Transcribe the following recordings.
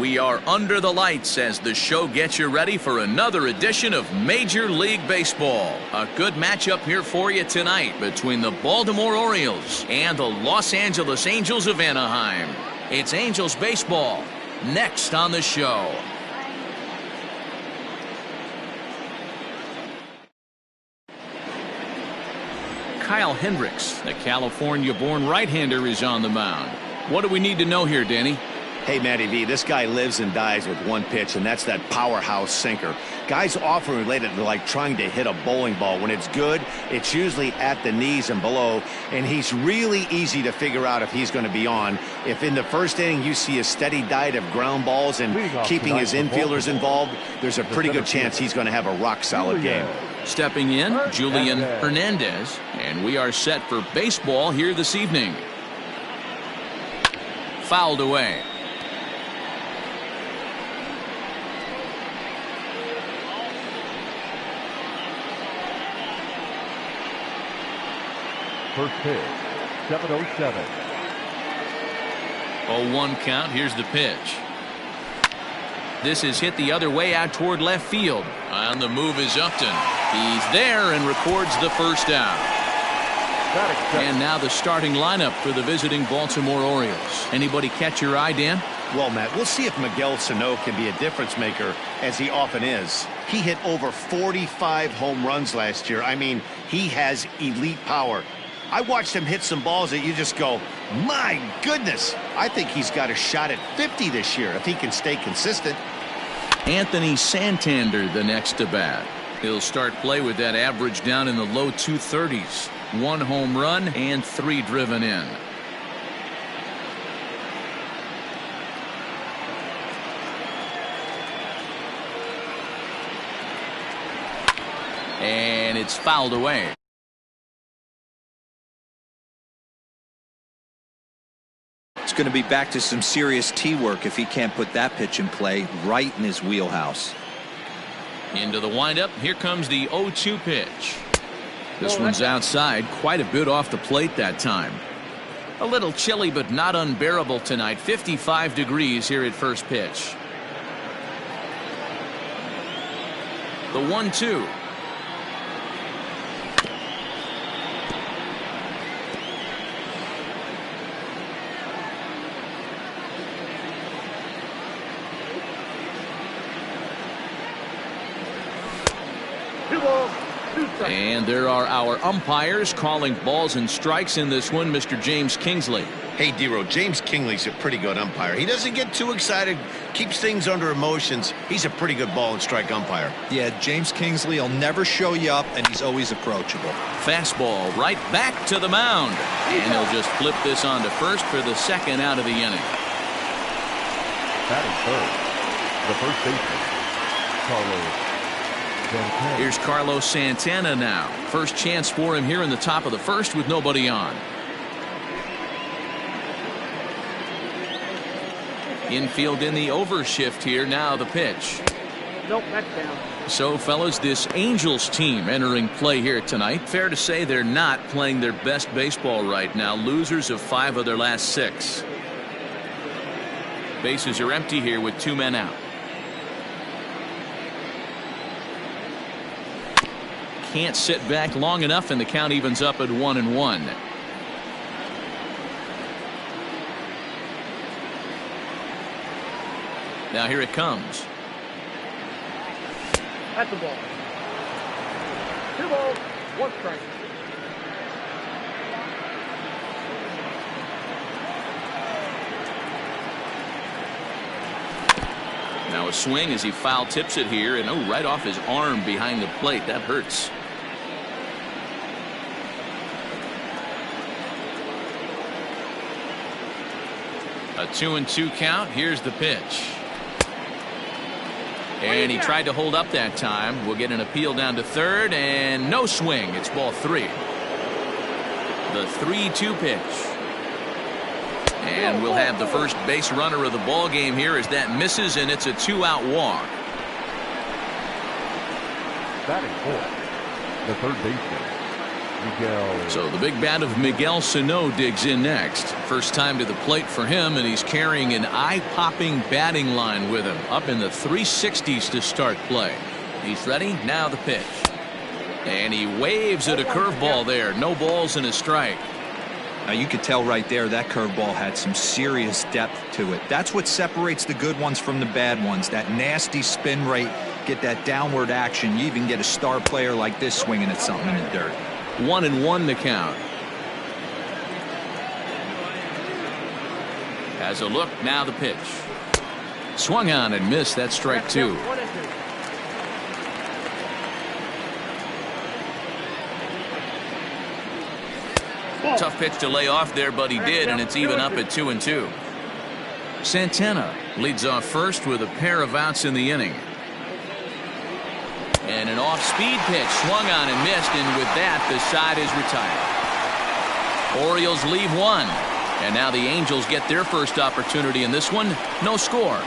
We are under the lights as the show gets you ready for another edition of Major League Baseball. A good matchup here for you tonight between the Baltimore Orioles and the Los Angeles Angels of Anaheim. It's Angels baseball next on the show. Kyle Hendricks, the California-born right-hander, is on the mound. What do we need to know here, Danny? Hey, Matty V, this guy lives and dies with one pitch, and that's that powerhouse sinker. Guys often relate it to like trying to hit a bowling ball. When it's good, it's usually at the knees and below, and he's really easy to figure out if he's going to be on. If in the first inning you see a steady diet of ground balls and keeping his infielders involved, there's a pretty good chance he's going to have a rock-solid game. Stepping in, Julian Hernandez, and we are set for baseball here this evening. Fouled away. First pitch, 7:07. 0-1 count. Here's the pitch. This is hit the other way out toward left field. On the move is Upton. He's there and records the first out. And now the starting lineup for the visiting Baltimore Orioles. Anybody catch your eye, Dan? Well, Matt, we'll see if Miguel Sano can be a difference maker, as he often is. He hit over 45 home runs last year. I mean, he has elite power. I watched him hit some balls that you just go, my goodness. I think he's got a shot at 50 this year if he can stay consistent. Anthony Santander, the next to bat. He'll start play with that average down in the low 230s. 1 home run and 3 driven in. And it's fouled away. It's going to be back to some serious tee work if he can't put that pitch in play right in his wheelhouse. Into the windup. Here comes the 0-2 pitch. This one's outside, quite a bit off the plate that time. A little chilly but not unbearable tonight. 55 degrees here at first pitch. The 1-2. And there are our umpires calling balls and strikes in this one. Mr. James Kingsley. Hey, D-Row, James Kingsley's a pretty good umpire. He doesn't get too excited, keeps things under emotions. He's a pretty good ball and strike umpire. Yeah, James Kingsley will never show you up, and he's always approachable. Fastball right back to the mound. And he'll just flip this on to first for the second out of the inning. Batting third, the first baseman, Carlos. Here's Carlos Santana now. First chance for him here in the top of the first with nobody on. Infield in the overshift here. Now the pitch. Nope, that's down. So, fellas, this Angels team entering play here tonight. Fair to say they're not playing their best baseball right now. Losers of 5 of their last 6. Bases are empty here with 2 men out. Can't sit back long enough, and the count evens up at 1-1. Now here it comes. That's the ball. 2 balls, 1 strike. Now a swing as he foul tips it here, and right off his arm behind the plate. That hurts. A 2-2 count. Here's the pitch. And he tried to hold up that time. We'll get an appeal down to third, and no swing. It's ball 3. The 3-2 pitch. And we'll have the first base runner of the ball game here as that misses, and it's a 2-out walk. Batting fourth, the third baseman, Miguel. So the big bat of Miguel Sano digs in next. First time to the plate for him, and he's carrying an eye-popping batting line with him. Up in the 360s to start play. He's ready. Now the pitch. And he waves at a curveball there. No balls and a strike. Now you could tell right there that curveball had some serious depth to it. That's what separates the good ones from the bad ones. That nasty spin rate, get that downward action. You even get a star player like this swinging at something in the dirt. 1-1 to count. Has a look. Now the pitch. Swung on and missed. That's strike 2. Tough pitch to lay off there, but he did, and it's even up at 2-2. Santana leads off first with a pair of outs in the inning. And an off-speed pitch swung on and missed, and with that, the side is retired. Orioles leave one, and now the Angels get their first opportunity in this one. No score.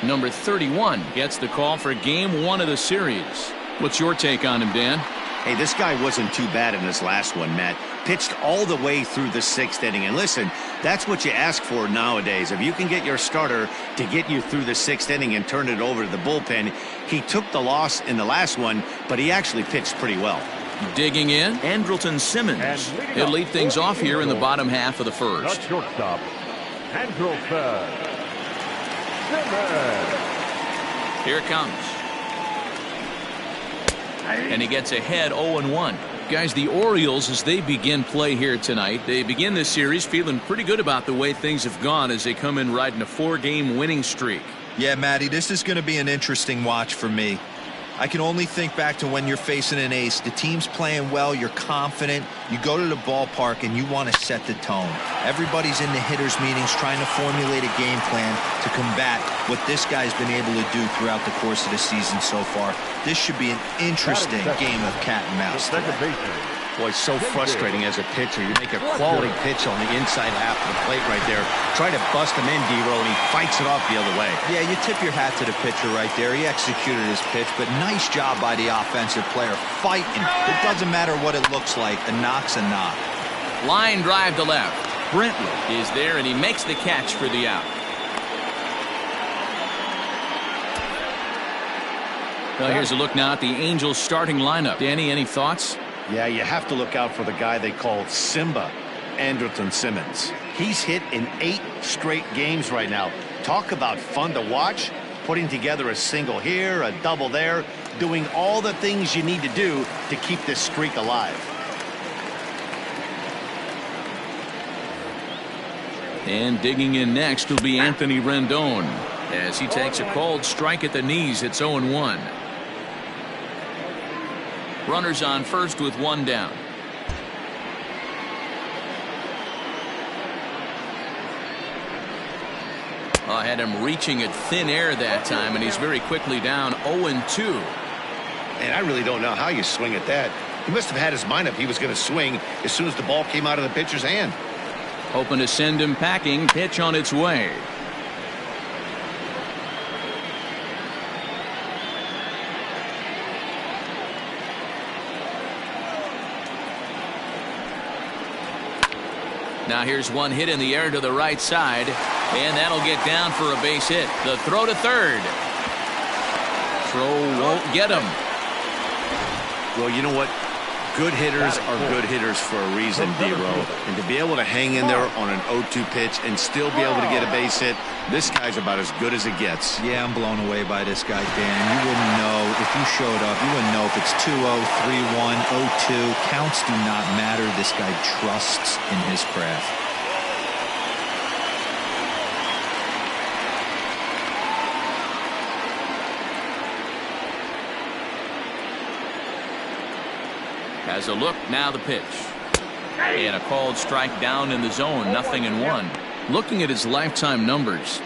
Number 31 gets the call for game 1 of the series. What's your take on him, Dan? Hey, this guy wasn't too bad in his last one, Matt. Pitched all the way through the 6th inning. And listen, that's what you ask for nowadays. If you can get your starter to get you through the 6th inning and turn it over to the bullpen. He took the loss in the last one, but he actually pitched pretty well. Digging in, Andrelton Simmons. He'll lead things off here in the bottom half of the first. Shortstop, Andrelton Simmons. Here it comes. And he gets ahead 0-1. Guys, the Orioles, as they begin play here tonight, they begin this series feeling pretty good about the way things have gone as they come in riding a 4-game winning streak. Yeah, Matty, this is going to be an interesting watch for me. I can only think back to when you're facing an ace. The team's playing well, you're confident, you go to the ballpark and you want to set the tone. Everybody's in the hitters' meetings trying to formulate a game plan to combat what this guy's been able to do throughout the course of the season so far. This should be an interesting game of cat and mouse today. Boy, so frustrating as a pitcher. You make a quality pitch on the inside half of the plate right there. Try to bust him in, D-Row, and he fights it off the other way. Yeah, you tip your hat to the pitcher right there. He executed his pitch, but nice job by the offensive player fighting. It doesn't matter what it looks like. A knock's a knock. Line drive to left. Brentley is there, and he makes the catch for the out. Well, here's a look now at the Angels starting lineup. Danny, any thoughts? Yeah, you have to look out for the guy they call Simba, Andrelton Simmons. He's hit in 8 straight games right now. Talk about fun to watch. Putting together a single here, a double there, doing all the things you need to do to keep this streak alive. And digging in next will be Anthony Rendon as he takes a called strike at the knees. It's 0-1. Runners on first with 1 down. I had him reaching at thin air that time, and he's very quickly down 0-2. And I really don't know how you swing at that. He must have had his mind up he was going to swing as soon as the ball came out of the pitcher's hand. Hoping to send him packing. Pitch on its way. Now here's one hit in the air to the right side, and that'll get down for a base hit. The throw to third. Throw won't get him. Well, you know what? Good hitters are good hitters for a reason, D-Row. And to be able to hang in there on an 0-2 pitch and still be able to get a base hit, this guy's about as good as it gets. Yeah, I'm blown away by this guy, Dan. You wouldn't know if you showed up. You wouldn't know if it's 2-0, 3-1, 0-2. Counts do not matter. This guy trusts in his craft. Has a look. Now the pitch. And a called strike down in the zone. 0-1. Looking at his lifetime numbers.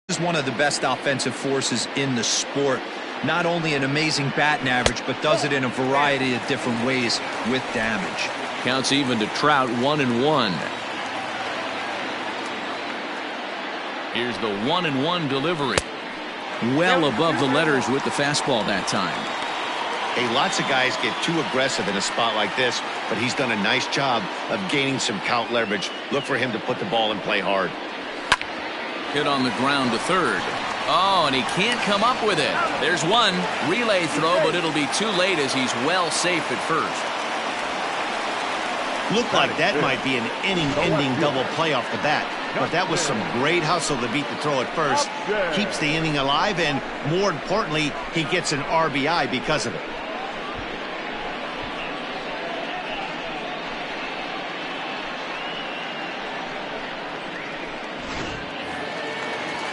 This is one of the best offensive forces in the sport. Not only an amazing batting average, but does it in a variety of different ways with damage. Counts even to Trout, 1-1. Here's the 1-1 delivery. Well above the letters with the fastball that time. Hey, lots of guys get too aggressive in a spot like this, but he's done a nice job of gaining some count leverage. Look for him to put the ball and play hard. Hit on the ground to third. Oh, and he can't come up with it. There's one. Relay throw, but it'll be too late as he's well safe at first. Looked like that might be an inning-ending double play off the bat. But that was some great hustle to beat the throw at first. Keeps the inning alive, and more importantly, he gets an RBI because of it.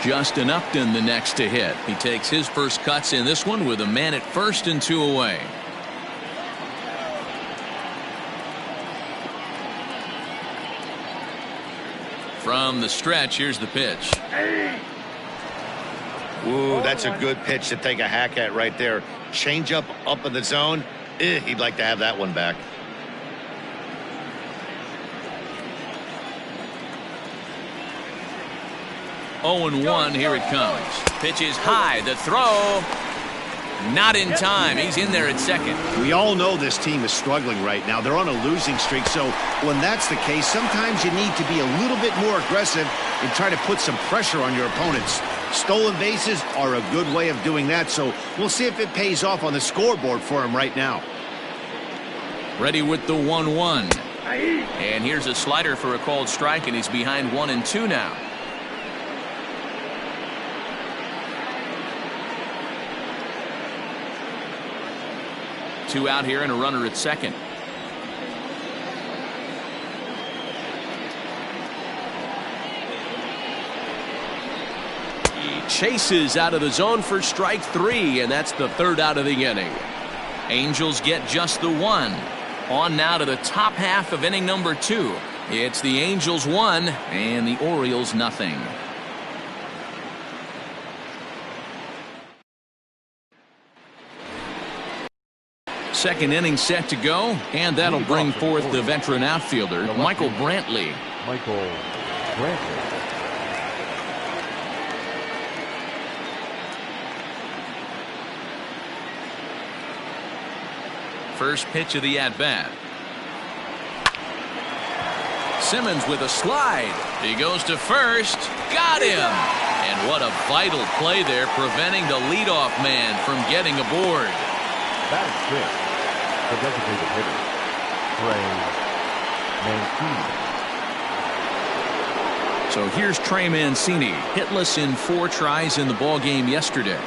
Justin Upton the next to hit. He takes his first cuts in this one with a man at first and 2 away. From the stretch, here's the pitch. Ooh, that's a good pitch to take a hack at right there. Change up in the zone. He'd like to have that one back. Oh, 0-1, here it comes. Pitch is high, the throw. Not in time. He's in there at second. We all know this team is struggling right now. They're on a losing streak, so when that's the case, sometimes you need to be a little bit more aggressive and try to put some pressure on your opponents. Stolen bases are a good way of doing that, so we'll see if it pays off on the scoreboard for him right now. Ready with the 1-1. And here's a slider for a called strike, and he's behind 1-2 now. Two out here and a runner at second. He chases out of the zone for strike 3, and that's the third out of the inning. Angels get just the 1. On now to the top half of inning number 2. It's the Angels 1 and the Orioles nothing. Second inning set to go, and that'll bring forth the veteran outfielder, Michael Brantley. Michael Brantley. First pitch of the at-bat. Simmons with a slide. He goes to first. Got him! And what a vital play there, preventing the leadoff man from getting aboard. Batting fifth, the designated hitter, Trey Mancini. So here's Trey Mancini, hitless in 4 tries in the ball game yesterday.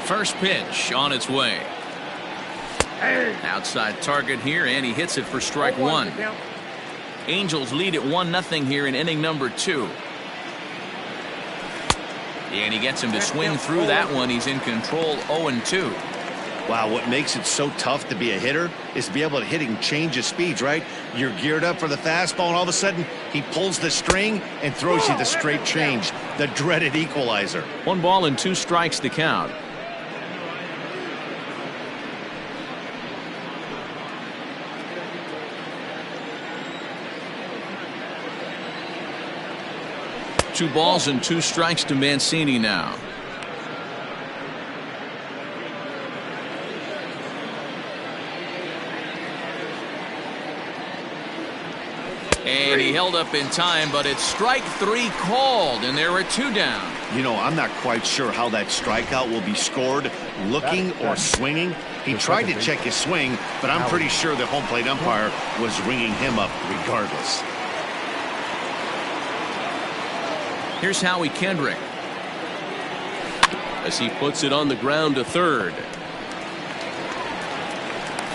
First pitch on its way. Outside target here, and he hits it for strike 1. Angels lead at 1-0 here in inning number 2. And he gets him to swing through that one. He's in control, 0-2. Wow, what makes it so tough to be a hitter is to be able to hit and change his speeds, right? You're geared up for the fastball, and all of a sudden he pulls the string and throws you the straight change, the dreaded equalizer. 1 ball and 2 strikes to count. Two balls and 2 strikes to Mancini now. And he held up in time, but it's strike 3 called, and there are 2 down. You know, I'm not quite sure how that strikeout will be scored, looking or swinging. He tried to check his swing, but I'm pretty sure the home plate umpire was ringing him up regardless. Here's Howie Kendrick as he puts it on the ground to third.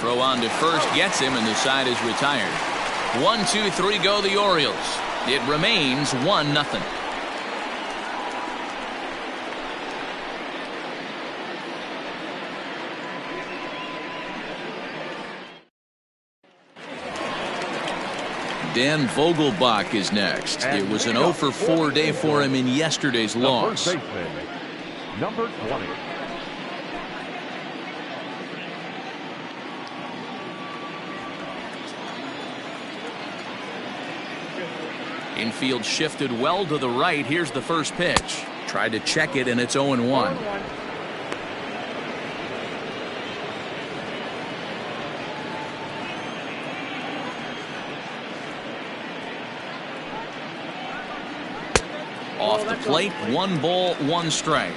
Throw on to first gets him, and the side is retired. 1, 2, 3 go the Orioles. It remains 1-0. Dan Vogelbach is next. It was an 0 for 4 day for him in yesterday's loss. First baseman, number 20. Infield shifted well to the right. Here's the first pitch. Tried to check it, and it's 0-1. Off the plate, 1 ball, 1 strike.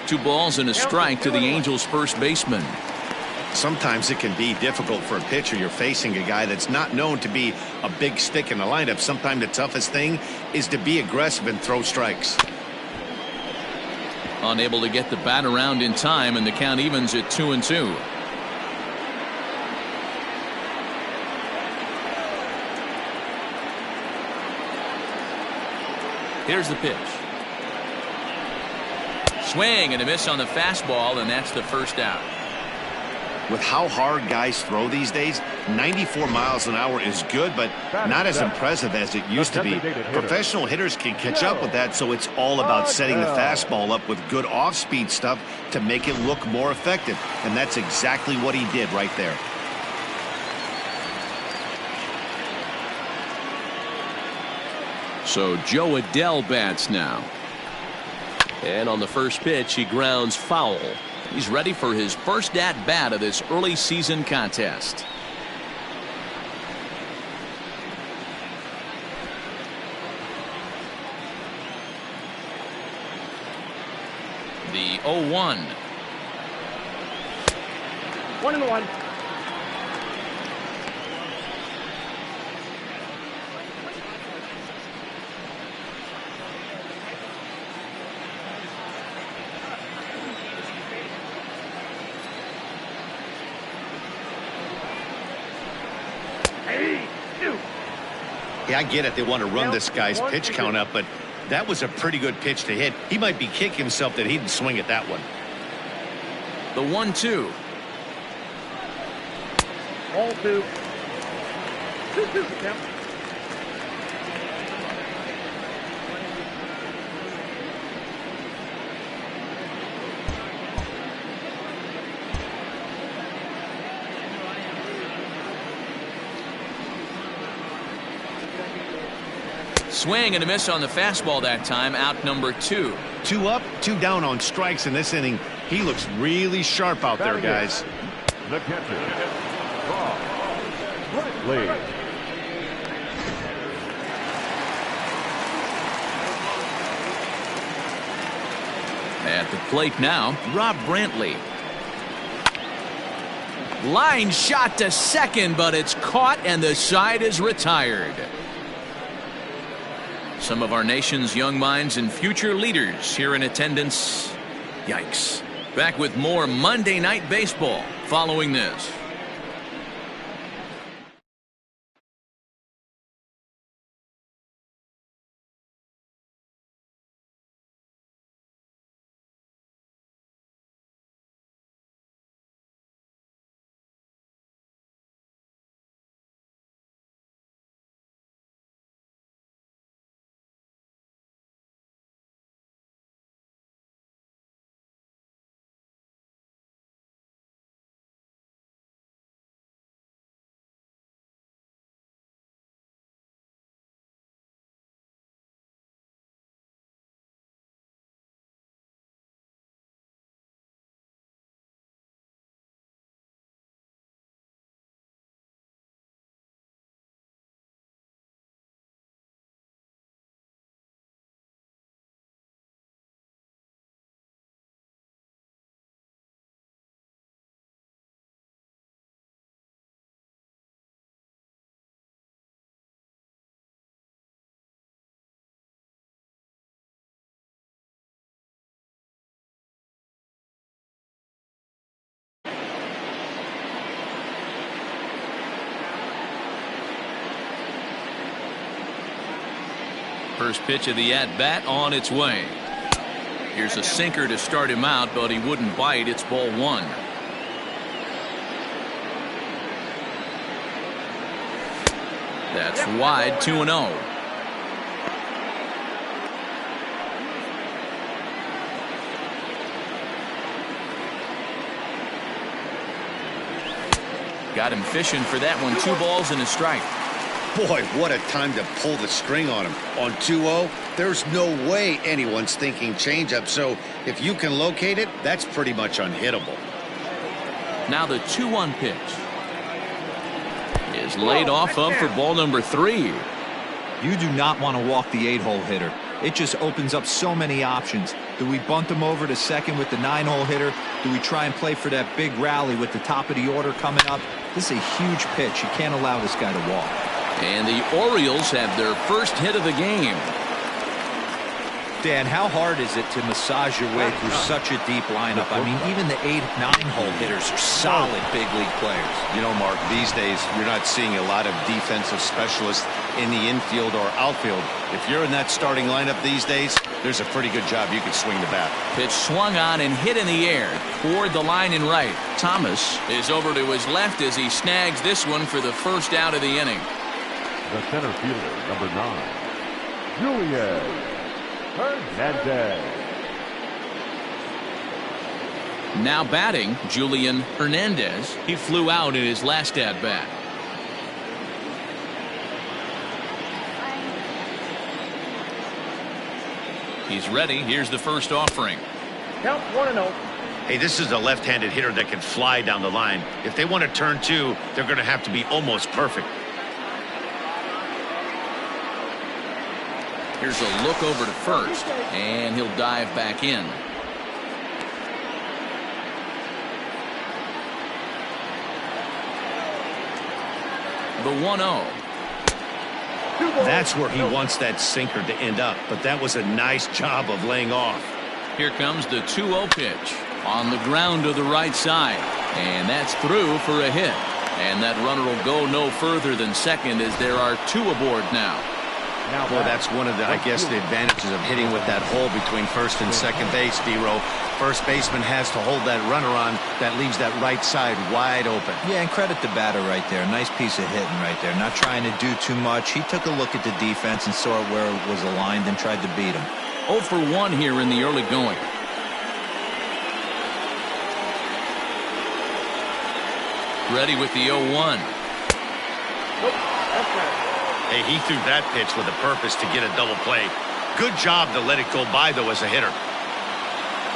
Two balls and a strike to the Angels' first baseman. Sometimes it can be difficult for a pitcher. You're facing a guy that's not known to be a big stick in the lineup. Sometimes the toughest thing is to be aggressive and throw strikes. Unable to get the bat around in time, and the count evens at 2-2. Here's the pitch. Swing and a miss on the fastball, and that's the first out. With how hard guys throw these days, 94 miles an hour is good, but not as impressive as it used to be. Professional hitters can catch up with that, so it's all about setting the fastball up with good off-speed stuff to make it look more effective, and that's exactly what he did right there. So Joe Adell bats now. And on the first pitch, he grounds foul. He's ready for his first at-bat of this early season contest. The 0-1. 1-1. Yeah, I get it. They want to run this guy's pitch count up, but that was a pretty good pitch to hit. He might be kicking himself that he didn't swing at that one. The 1-2. Ball 2. 2-2 count. Swing and a miss on the fastball that time. Out number 2. 2 up, 2 down on strikes in this inning. He looks really sharp out there, guys. The catcher, Rob Brantley. At the plate now, Rob Brantley. Line shot to second, but it's caught and the side is retired. Some of our nation's young minds and future leaders here in attendance. Yikes. Back with more Monday Night Baseball following this. First pitch of the at-bat on its way. Here's a sinker to start him out, but he wouldn't bite. It's ball one. That's wide, 2-0. Got him fishing for that one. 2 balls and a strike. Boy, what a time to pull the string on him. On 2-0, there's no way anyone's thinking changeup. So if you can locate it, that's pretty much unhittable. Now the 2-1 pitch is laid off of for ball number 3. You do not want to walk the 8-hole hitter. It just opens up so many options. Do we bunt him over to second with the 9-hole hitter? Do we try and play for that big rally with the top of the order coming up? This is a huge pitch. You can't allow this guy to walk. And the Orioles have their first hit of the game. Dan, how hard is it to massage your way through such a deep lineup? I mean, even the 8, 9-hole hitters are solid big league players. You know, Mark, these days you're not seeing a lot of defensive specialists in the infield or outfield. If you're in that starting lineup these days, there's a pretty good job you could swing the bat. Pitch swung on and hit in the air toward the line and right. Thomas is over to his left as he snags this one for the first out of the inning. The center fielder, number 9, Julian Hernandez. Now batting, Julian Hernandez. He flew out in his last at bat. He's ready. Here's the first offering. Count 1-0. Hey, this is a left-handed hitter that can fly down the line. If they want to turn 2, they're going to have to be almost perfect. Here's a look over to first, and he'll dive back in. The 1-0. That's where he wants that sinker to end up, but that was a nice job of laying off. Here comes the 2-0 pitch on the ground to the right side, and that's through for a hit. And that runner will go no further than second as there are 2 aboard now. Well, that's one of the, I guess, the advantages of hitting with that hole between first and second base, D-Row. First baseman has to hold that runner on. That leaves that right side wide open. Yeah, and credit the batter right there. Nice piece of hitting right there. Not trying to do too much. He took a look at the defense and saw where it was aligned and tried to beat him. 0 for 1 here in the early going. Ready with the 0-1. Hey, he threw that pitch with a purpose to get a double play. Good job to let it go by, though, as a hitter.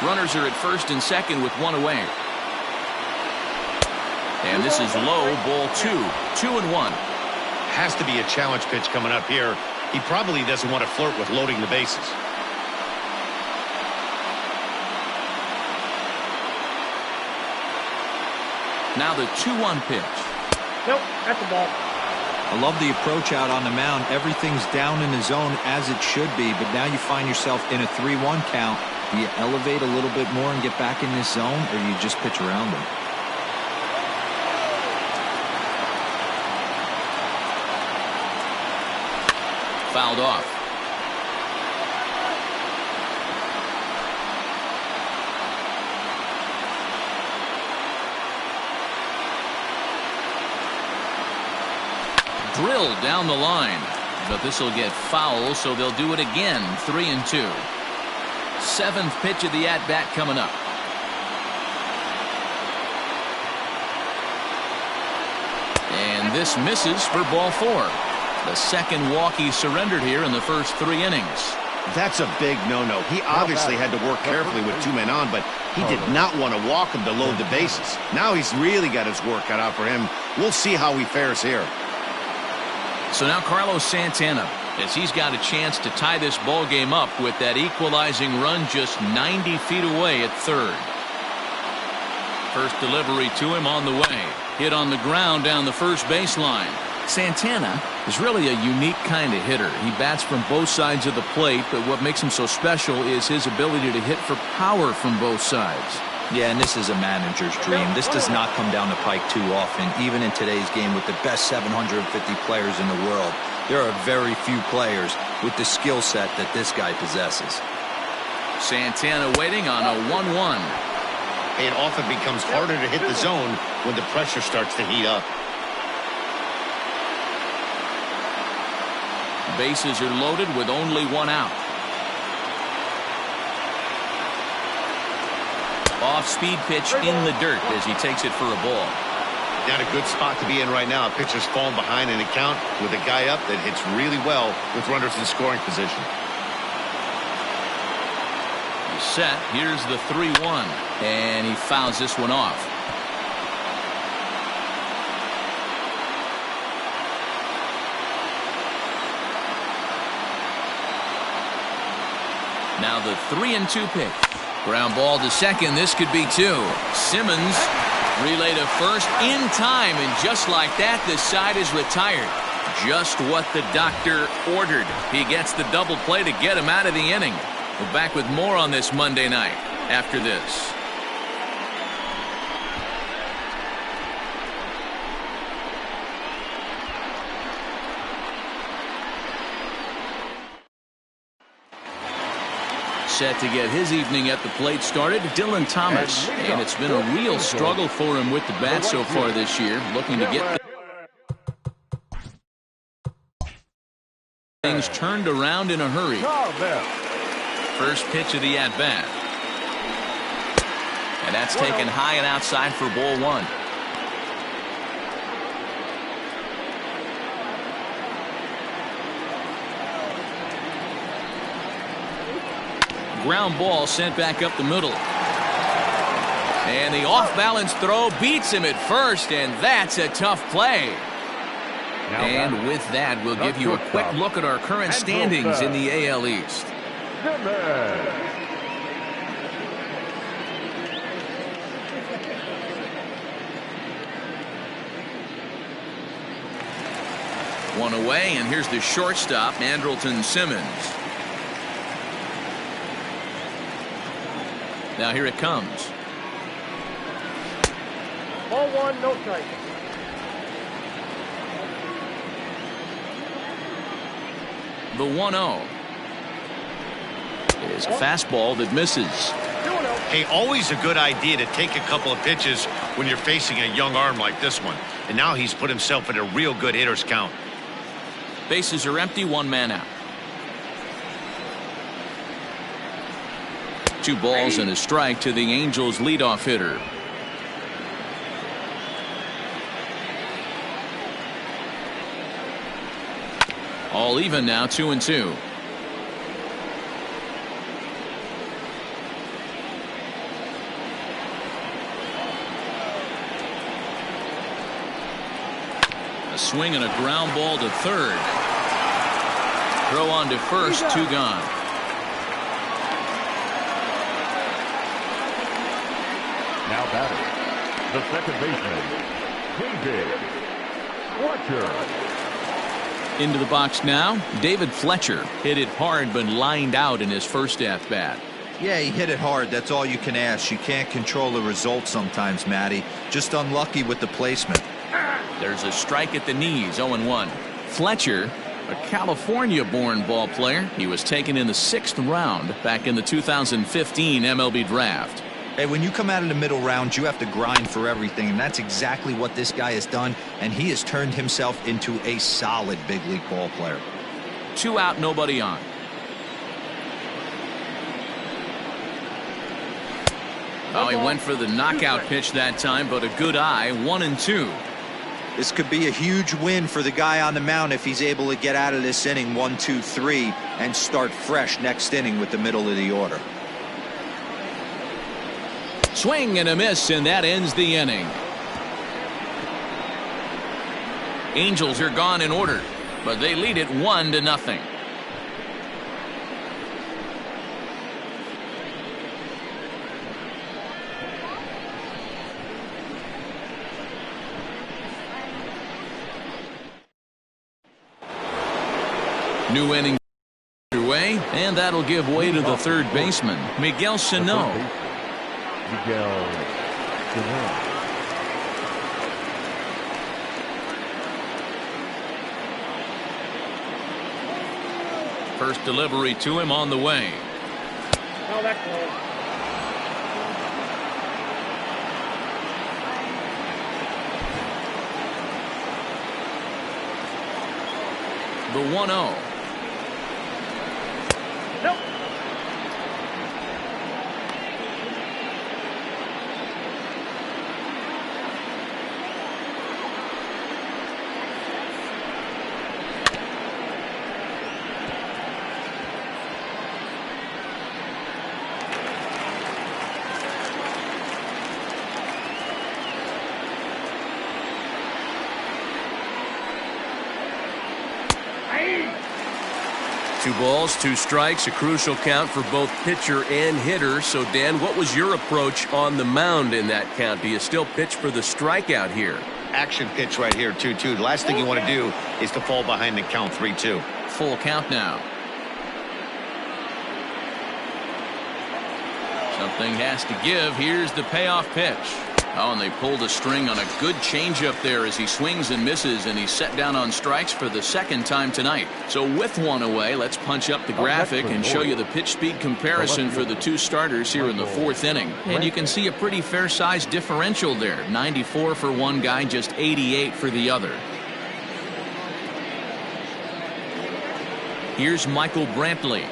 Runners are at first and second with 1 away. And this is low, ball 2. 2-1. Has to be a challenge pitch coming up here. He probably doesn't want to flirt with loading the bases. Now the 2-1 pitch. Nope, that's the ball. I love the approach out on the mound. Everything's down in the zone as it should be, but now you find yourself in a 3-1 count. Do you elevate a little bit more and get back in this zone, or you just pitch around them? Fouled off. Drilled down the line, but this will get foul, so they'll do it again. 3-2. 7th pitch of the at-bat coming up. And this misses for ball 4. The second walk he surrendered here in the first 3 innings. That's a big no-no. He obviously had to work carefully with 2 men on, but he did not want to walk him to load the bases. Now he's really got his work cut out for him. We'll see how he fares here. So now Carlos Santana, as he's got a chance to tie this ball game up with that equalizing run just 90 feet away at third. First delivery to him on the way. Hit on the ground down the first baseline. Santana is really a unique kind of hitter. He bats from both sides of the plate, but what makes him so special is his ability to hit for power from both sides. Yeah, and this is a manager's dream. This does not come down the pike too often. Even in today's game with the best 750 players in the world, there are very few players with the skill set that this guy possesses. Santana waiting on a 1-1. It often becomes harder to hit the zone when the pressure starts to heat up. Bases are loaded with only one out. Off-speed pitch in the dirt as he takes it for a ball. Not a good spot to be in right now. A pitcher's falling behind in the count with a guy up that hits really well with runners in scoring position. He's set. Here's the 3-1. And he fouls this one off. Now the 3-2 pitch. Ground ball to second. This could be two. Simmons relay to first in time, and just like that, the side is retired. Just what the doctor ordered. He gets the double play to get him out of the inning. We're back with more on this Monday night after this. Set to get his evening at the plate started, Dylan Thomas. And it's been a real struggle for him with the bat so far this year, looking to get things turned around in a hurry. First pitch of the at-bat. And that's taken high and outside for ball one. Ground ball sent back up the middle. And the off-balance throw beats him at first, and that's a tough play. And with that, we'll give you a quick look at our current standings in the AL East. One away, and here's the shortstop, Andrelton Simmons. Now here it comes. Ball one, no strike. The 1-0 is a fastball that misses. Hey, always a good idea to take a couple of pitches when you're facing a young arm like this one. And now he's put himself in a real good hitter's count. Bases are empty, one man out. 2 balls and a strike to the Angels leadoff hitter. All even now, 2-2. A swing and a ground ball to third. Throw on to first, 2 gone. Now batter, the second baseman, David Fletcher. Into the box now, David Fletcher hit it hard but lined out in his first at-bat. Yeah, he hit it hard. That's all you can ask. You can't control the result sometimes, Matty. Just unlucky with the placement. There's a strike at the knees, 0-1. Fletcher, a California-born ball player. He was taken in the 6th round back in the 2015 MLB draft. Hey, when you come out of the middle round, you have to grind for everything, and that's exactly what this guy has done, and he has turned himself into a solid big league ball player. 2 out, nobody on. Oh, he went for the knockout pitch that time, but a good eye, 1-2. This could be a huge win for the guy on the mound if he's able to get out of this inning 1, 2, 3 and start fresh next inning with the middle of the order. Swing and a miss, and that ends the inning. Angels are gone in order, but they lead it 1-0. New inning underway, and that'll give way to the third baseman, Miguel Sano. First delivery to him on the way. Foul that close. The 1-0. Nope. Two balls, two strikes, a crucial count for both pitcher and hitter. So, Dan, what was your approach on the mound in that count? Do you still pitch for the strikeout here? Action pitch right here, 2-2. The last thing you want to do is to fall behind the count 3-2. Full count now. Something has to give. Here's the payoff pitch. Oh, and they pulled a string on a good changeup there as he swings and misses, and he's set down on strikes for the second time tonight. So with one away, let's punch up the graphic and show you the pitch speed comparison for the two starters here in the fourth inning. And you can see a pretty fair-sized differential there. 94 for one guy, just 88 for the other. Here's Michael Brantley.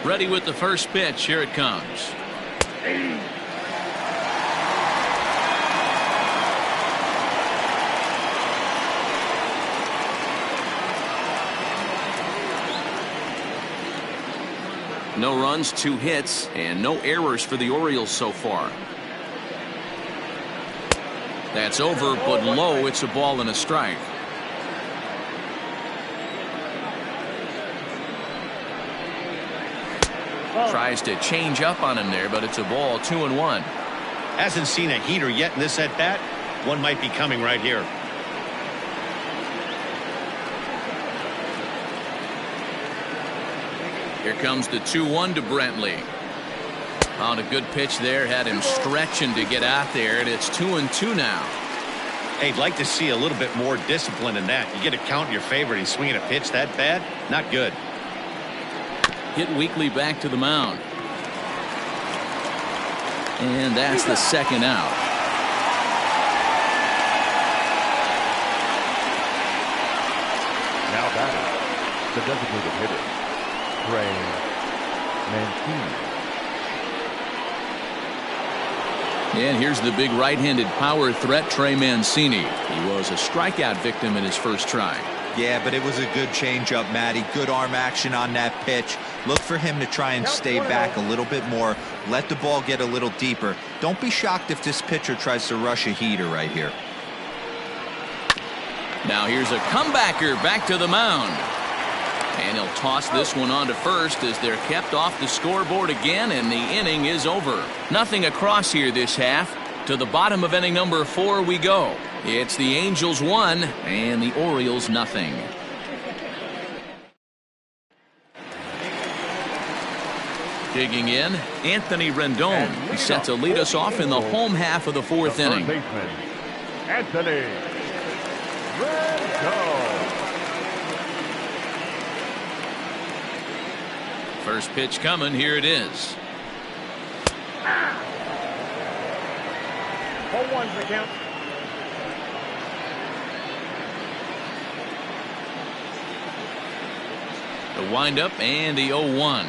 Ready with the first pitch. Here it comes. No runs, 2 hits, and no errors for the Orioles so far. That's over, but low. It's a ball and a strike. Tries to change up on him there, but it's a ball, 2-1. Hasn't seen a heater yet in this at bat. One might be coming right here. Here comes the 2-1 to Brantley. On a good pitch there, had him stretching to get out there, and it's 2-2 now. Hey, I'd like to see a little bit more discipline in that. You get a count in your favor, and he's swinging a pitch that bad? Not good. Hit weakly back to the mound. And that's the second out. Now batting, the designated hitter, Trey Mancini. And here's the big right-handed power threat, Trey Mancini. He was a strikeout victim in his first try. Yeah, but it was a good changeup, Matty. Good arm action on that pitch. Look for him to try and stay back a little bit more. Let the ball get a little deeper. Don't be shocked if this pitcher tries to rush a heater right here. Now here's a comebacker back to the mound. And he'll toss this one on to first as they're kept off the scoreboard again, and the inning is over. Nothing across here this half. To the bottom of inning number 4 we go. It's the Angels 1 and the Orioles nothing. Digging in, Anthony Rendon. He's set to lead us off in the home half of the fourth inning. Baseman, Anthony Rendon. First pitch coming. Here it is. 0-1's the count. The windup and the 0-1.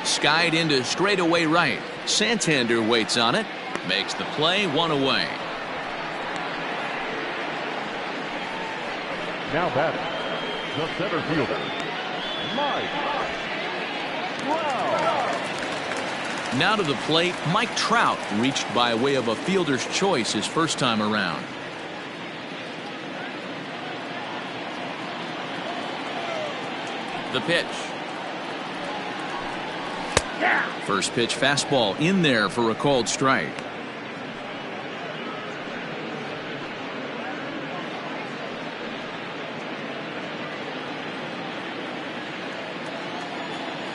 Skied into straightaway right. Santander waits on it. Makes the play, 1 away. Now batting, the center fielder, Mike Trout. Now to the plate, Mike Trout reached by way of a fielder's choice his first time around. The pitch. First pitch fastball in there for a called strike.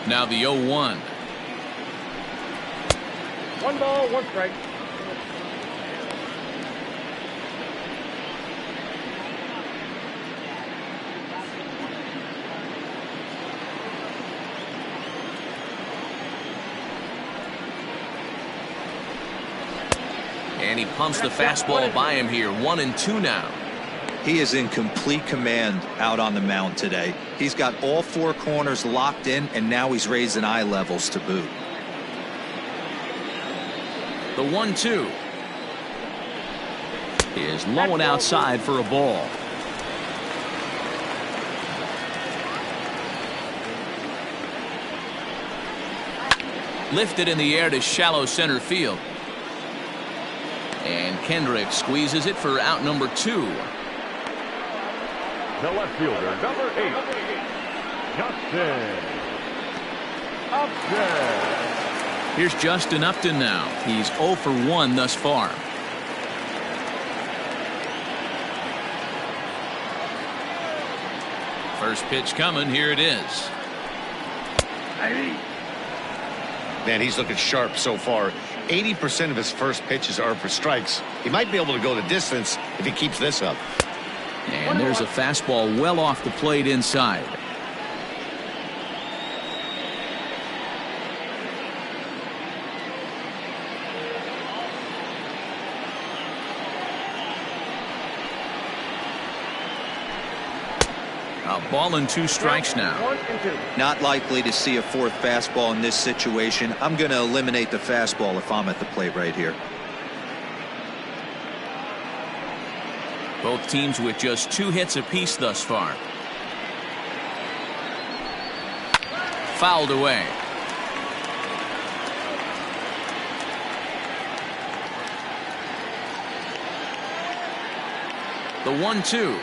Now the 0-1. 1 ball, 1 strike. And he pumps the fastball by him here. 1-2 now. He is in complete command out on the mound today. He's got all four corners locked in, and now he's raising eye levels to boot. The 1-2 is low and outside for a ball. Lifted in the air to shallow center field. And Kendrick squeezes it for out number 2. The left fielder, number 8, Justin Upton. Here's Justin Upton now. He's 0 for 1 thus far. First pitch coming. Here it is. Man, he's looking sharp so far. 80% of his first pitches are for strikes. He might be able to go the distance if he keeps this up. And there's a fastball well off the plate inside. A ball and 2 strikes now. Not likely to see a fourth fastball in this situation. I'm going to eliminate the fastball if I'm at the plate right here. Both teams with just 2 hits apiece thus far. Fouled away. The 1-2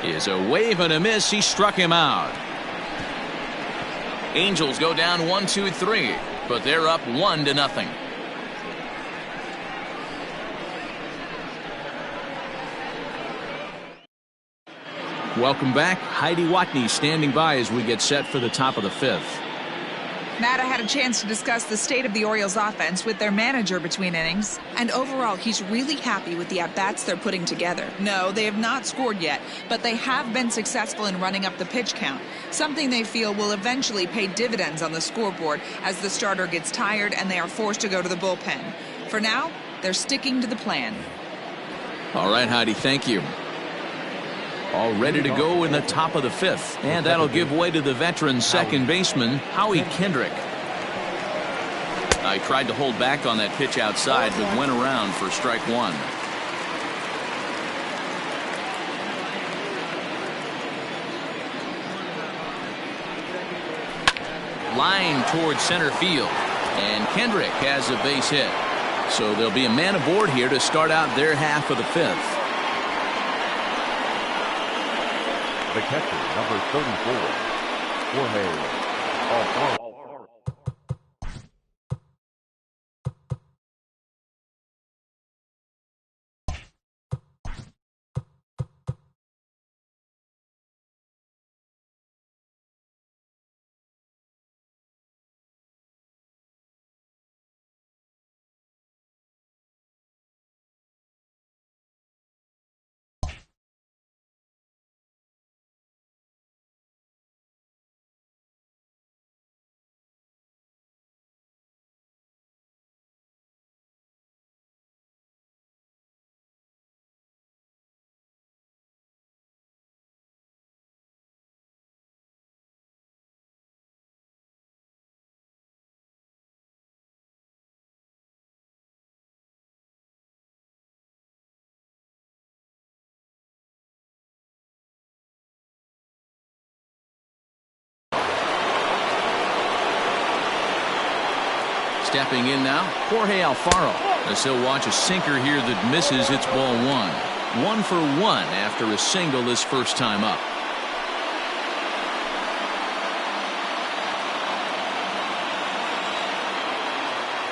is a wave and a miss. He struck him out. Angels go down 1-2-3, but they're up 1-0. Welcome back. Heidi Watney standing by as we get set for the top of the 5th. Matt, I had a chance to discuss the state of the Orioles offense with their manager between innings, and overall he's really happy with the at-bats they're putting together. No, they have not scored yet, but they have been successful in running up the pitch count, something they feel will eventually pay dividends on the scoreboard as the starter gets tired and they are forced to go to the bullpen. For now, they're sticking to the plan. All right, Heidi, thank you. All ready to go in the top of the 5th. And that'll give way to the veteran second baseman, Howie Kendrick. I tried to hold back on that pitch outside, but went around for strike 1. Line towards center field. And Kendrick has a base hit. So there'll be a man aboard here to start out their half of the 5th. The catcher, number 34, Jorge Alfaro. Stepping in now, Jorge Alfaro. As he'll watch a sinker here that misses. It's ball 1. 1 for 1 after a single his first time up.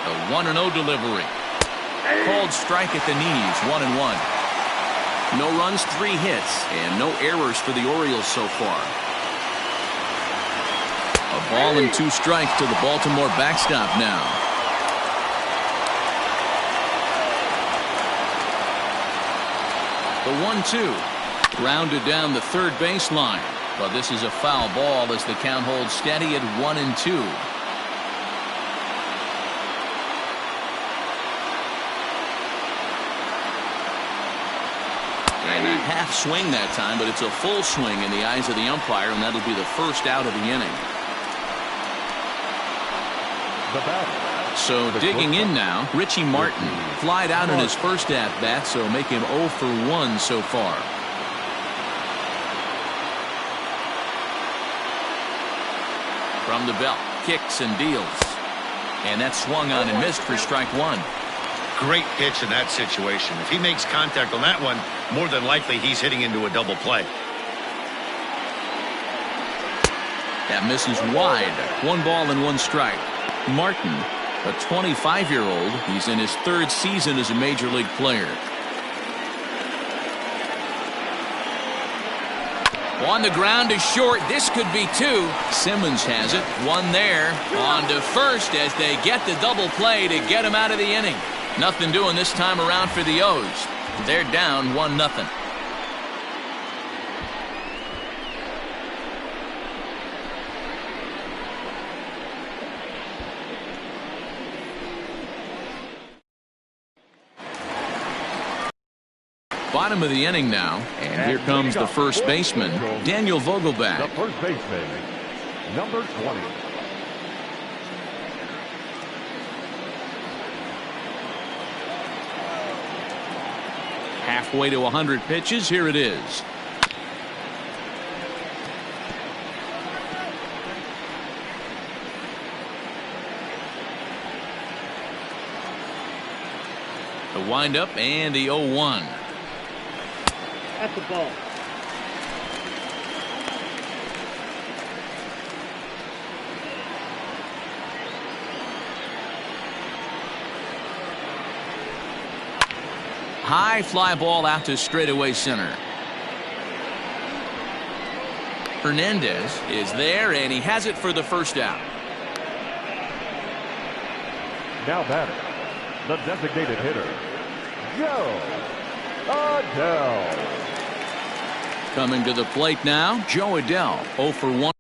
The 1-0 delivery. Called strike at the knees. 1-1. No runs, 3 hits, and no errors for the Orioles so far. A ball and 2 strikes to the Baltimore backstop now. The 1-2 grounded down the third baseline, but this is a foul ball as the count holds steady at 1-2. And a half swing that time, but it's a full swing in the eyes of the umpire, and that'll be the first out of the inning. So digging in now, Richie Martin flied out in his first at-bat, so make him 0 for 1 so far. From the belt, kicks and deals. And that swung on and missed for strike one. Great pitch in that situation. If he makes contact on that one, more than likely he's hitting into a double play. That misses wide. 1 ball and 1 strike. Martin, a 25-year-old. He's in his 3rd season as a major league player. On the ground is short. This could be 2. Simmons has it. 1 there. On to first as they get the double play to get him out of the inning. Nothing doing this time around for the O's. They're down 1-0. Bottom of the inning now, and here comes the first baseman, Daniel Vogelbach. The first baseman, number 20. Halfway to 100 pitches, here it is. The windup and the 0-1. At the ball. High fly ball out to straightaway center. Hernandez is there, and he has it for the first out. Now batter, the designated hitter, Joe Adell. Coming to the plate now, Joe Adell, 0 for 1.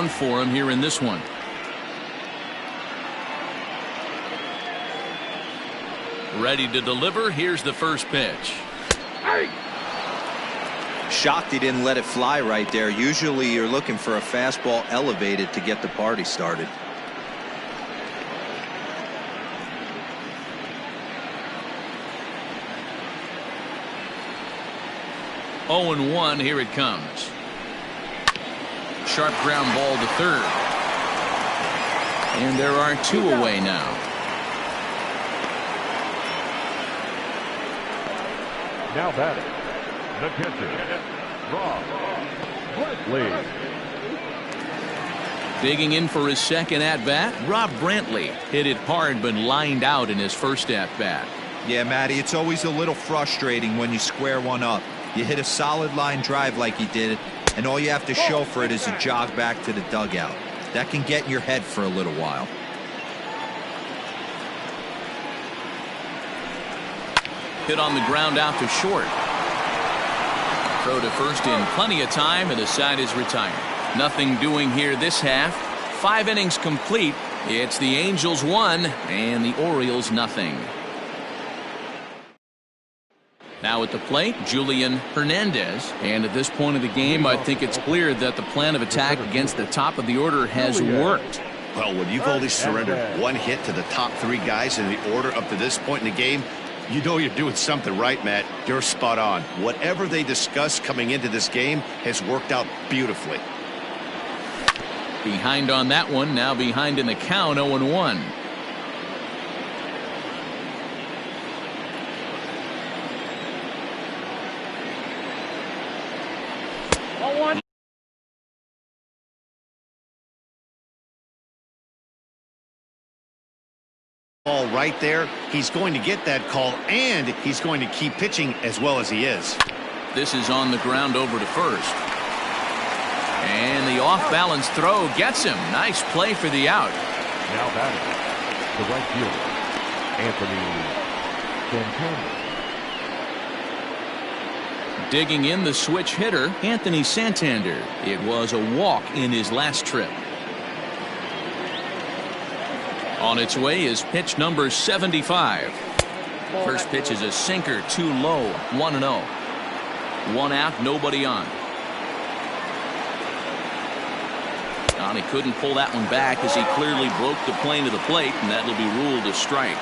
for him here in this one. Ready to deliver. Here's the first pitch. Shocked he didn't let it fly right there. Usually you're looking for a fastball elevated to get the party started. Oh and 1. Here it comes. Sharp ground ball to third. And there are 2 away now. Now batting, the catcher, Rob Brantley. Digging in for his second at-bat, Rob Brantley hit it hard but lined out in his first at-bat. Yeah, Matty, it's always a little frustrating when you square one up. You hit a solid line drive like he did, and all you have to show for it is a jog back to the dugout. That can get in your head for a little while. Hit on the ground out to short. Throw to first in plenty of time, and the side is retired. Nothing doing here this half. 5 innings complete. It's the Angels 1 and the Orioles nothing. Now at the plate, Julian Hernandez. And at this point of the game, I think it's clear that the plan of attack against the top of the order has worked. Well, when you've only surrendered 1 hit to the top 3 guys in the order up to this point in the game, you know you're doing something right, Matt. You're spot on. Whatever they discussed coming into this game has worked out beautifully. Behind on that one, now behind in the count, 0-1. Ball right there. He's going to get that call, and he's going to keep pitching as well as he is. This is on the ground over to first. And the off-balance throw gets him. Nice play for the out. Now batting, the right fielder, Anthony Santander. Digging in the switch hitter, Anthony Santander. It was a walk in his last trip. On its way is pitch number 75. First pitch is a sinker, too low, 1-0. 1 out, nobody on. He couldn't pull that one back as he clearly broke the plane of the plate, and that'll be ruled a strike.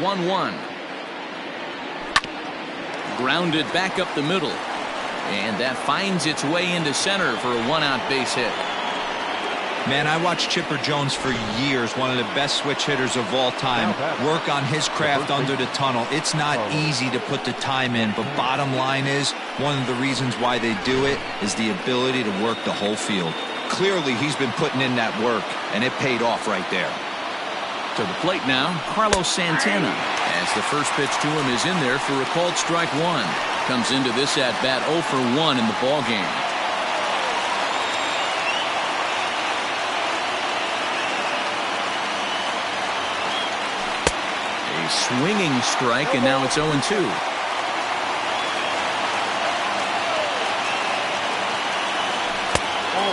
1-1. Grounded back up the middle. And that finds its way into center for a one-out base hit. Man, I watched Chipper Jones for years, one of the best switch hitters of all time, work on his craft under the tunnel. It's not easy to put the time in, but bottom line is, one of the reasons why they do it is the ability to work the whole field. Clearly, he's been putting in that work, and it paid off right there. To the plate now, Carlos Santana, as the first pitch to him is in there for a called strike one. Comes into this at-bat 0 for 1 in the ballgame. A swinging strike, and now it's 0-2.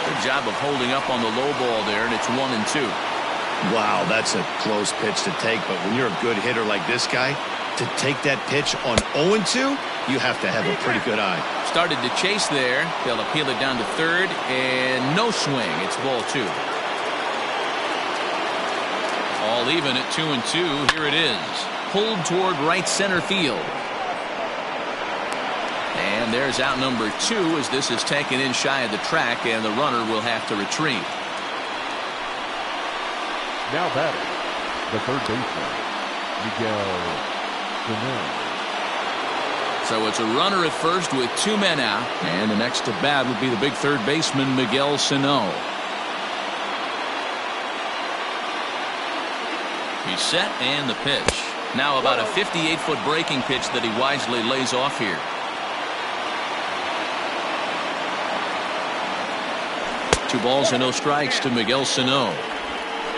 Good job of holding up on the low ball there, and it's 1-2. Wow, that's a close pitch to take, but when you're a good hitter like this guy, to take that pitch on 0-2, you have to have a pretty good eye. Started to chase there. They'll appeal it down to third, and no swing. It's ball 2. All even at 2-2. Here it is. Pulled toward right center field. And there's out number 2 as this is taken in shy of the track, and the runner will have to retreat. Now batting, the third baseman, Miguel Sano. So it's a runner at first with 2 men out, and the next to bat would be the big third baseman, Miguel Sano. He's set, and the pitch. Now about a 58-foot breaking pitch that he wisely lays off here. Two balls and no strikes to Miguel Sano.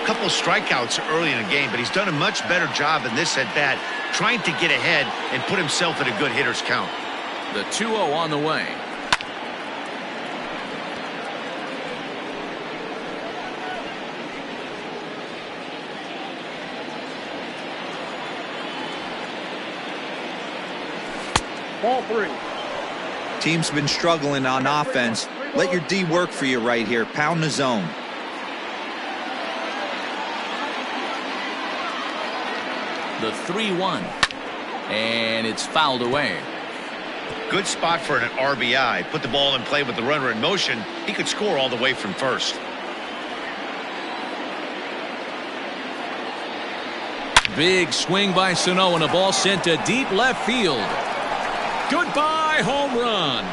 Couple strikeouts early in the game, but he's done a much better job in this at-bat trying to get ahead and put himself in a good hitter's count. The 2-0 on the way. Ball 3. Team's been struggling on offense. Let your D work for you right here. Pound the zone. The 3-1. And it's fouled away. Good spot for an RBI. Put the ball in play with the runner in motion. He could score all the way from first. Big swing by Sano, and a ball sent to deep left field. Goodbye home run.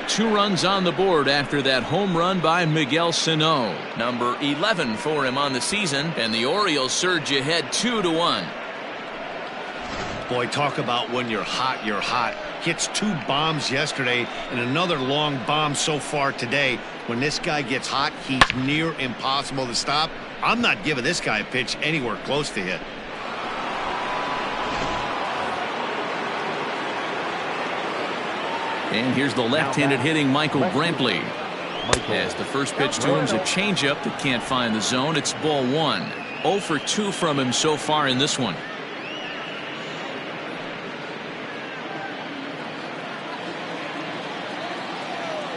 Two runs on the board after that home run by Miguel Sano. Number 11 for him on the season, and the Orioles surge ahead 2-1. Boy, talk about when you're hot, you're hot. Hits 2 bombs yesterday and another long bomb so far today. When this guy gets hot, he's near impossible to stop. I'm not giving this guy a pitch anywhere close to hit. And here's the left-handed hitting Michael Brantley. As the first pitch to him is a changeup that can't find the zone. It's ball 1. 0 for 2 from him so far in this one.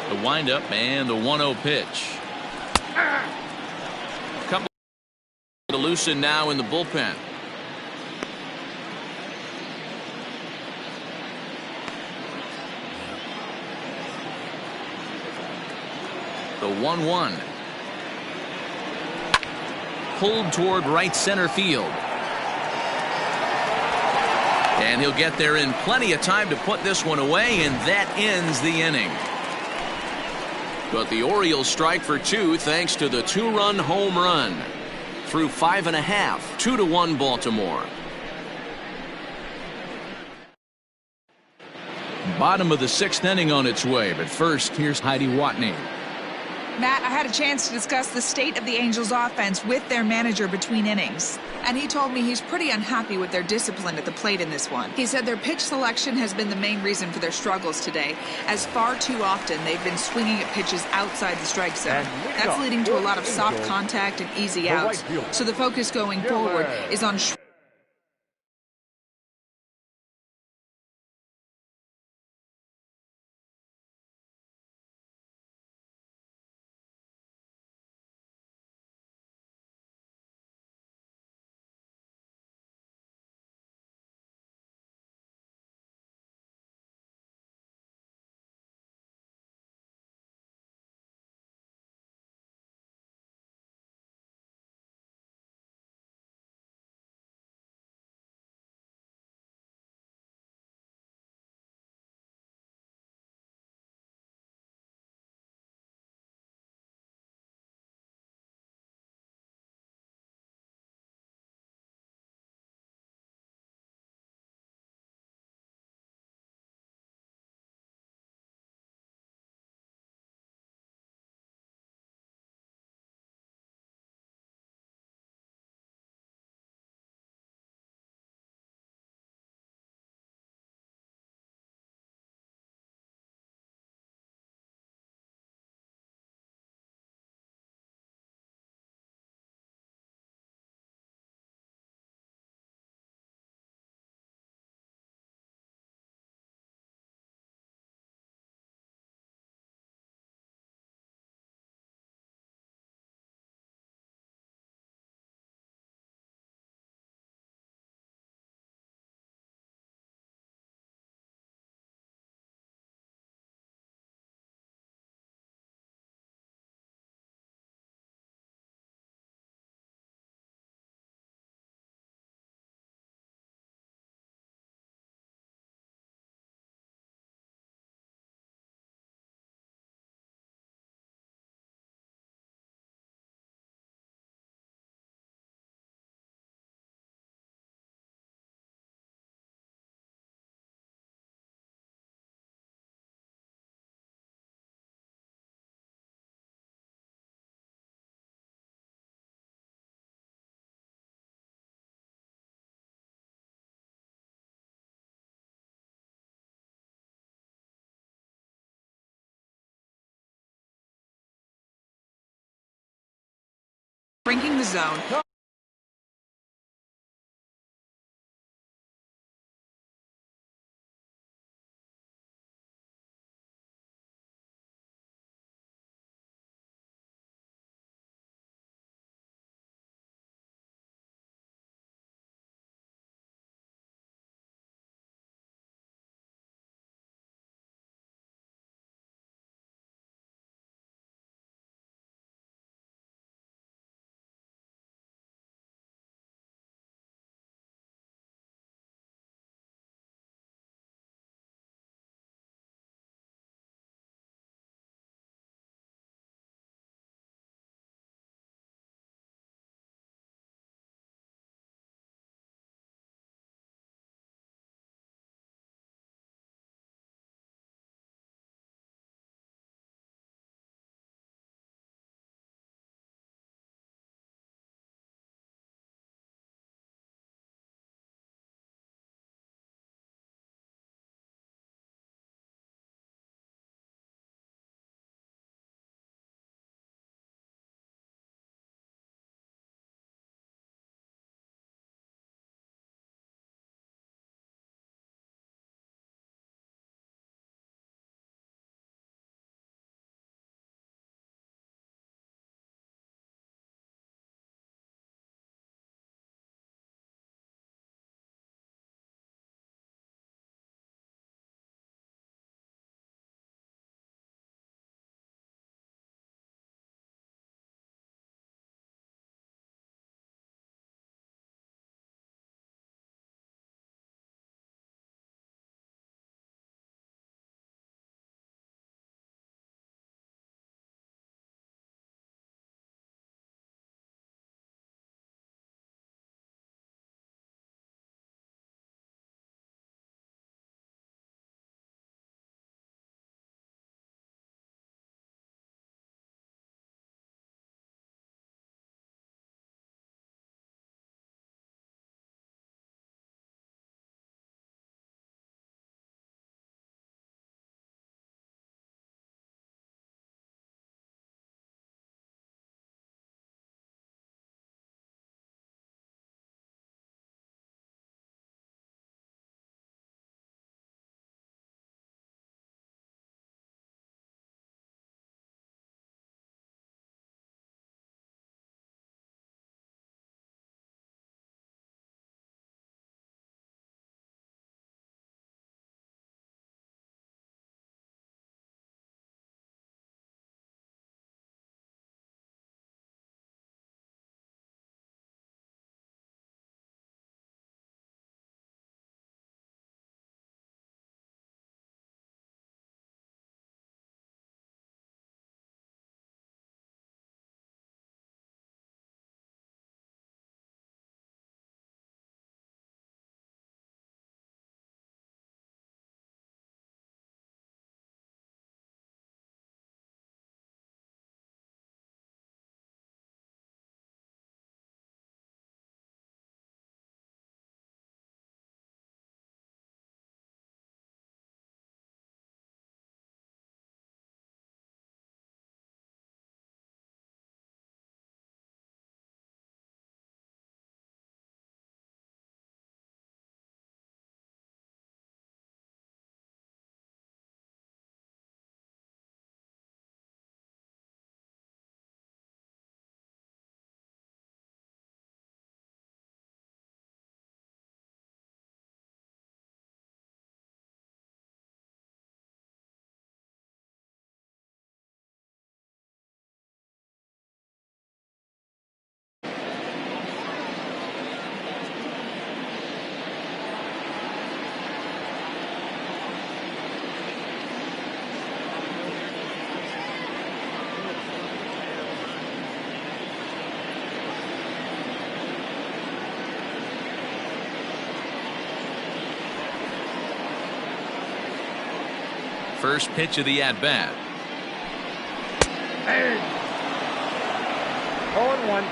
The windup and the 1-0 pitch. A couple to loosen now in the bullpen. The 1-1. Pulled toward right center field. And he'll get there in plenty of time to put this one away, and that ends the inning. But the Orioles strike for 2 thanks to the 2-run home run. Through 5 1/2, 2-1 Baltimore. Bottom of the 6th inning on its way, but first, here's Heidi Watney. Matt, I had a chance to discuss the state of the Angels offense with their manager between innings, and he told me he's pretty unhappy with their discipline at the plate in this one. He said their pitch selection has been the main reason for their struggles today, as far too often they've been swinging at pitches outside the strike zone. That's leading to a lot of soft contact and easy outs. So the focus going forward is on shrinking the zone. First pitch of the at-bat. Hey. 0-1.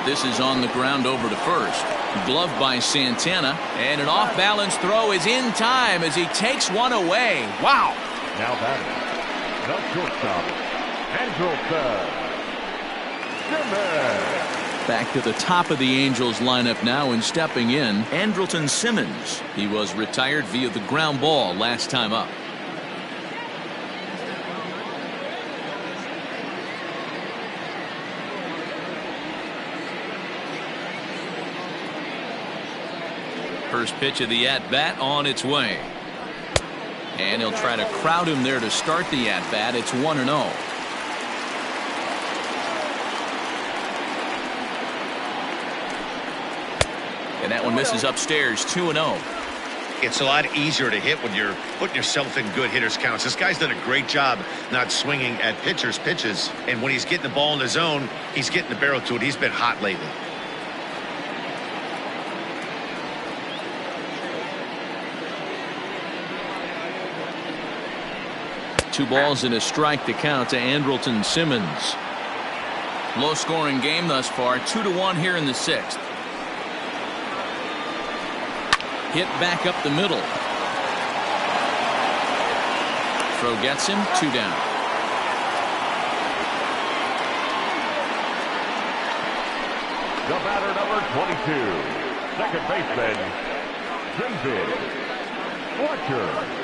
This is on the ground over to first. Gloved by Santana, and an off-balance throw is in time as he takes one away. Wow. Now batting, the shortstop, Andrelton Simmons. Back to the top of the Angels lineup now, and stepping in, Andrelton Simmons. He was retired via the ground ball last time up. First pitch of the at-bat on its way. And he'll try to crowd him there to start the at-bat. It's 1-0. And that one misses upstairs, 2-0. It's a lot easier to hit when you're putting yourself in good hitters counts. This guy's done a great job not swinging at pitchers' pitches. And when he's getting the ball in the zone, he's getting the barrel to it. He's been hot lately. Two balls and a strike to count to Andrelton Simmons. Low scoring game thus far, 2-1 here in the 6th. Hit back up the middle. Throw gets him, 2 down. The batter, number 22, second baseman, David Fletcher.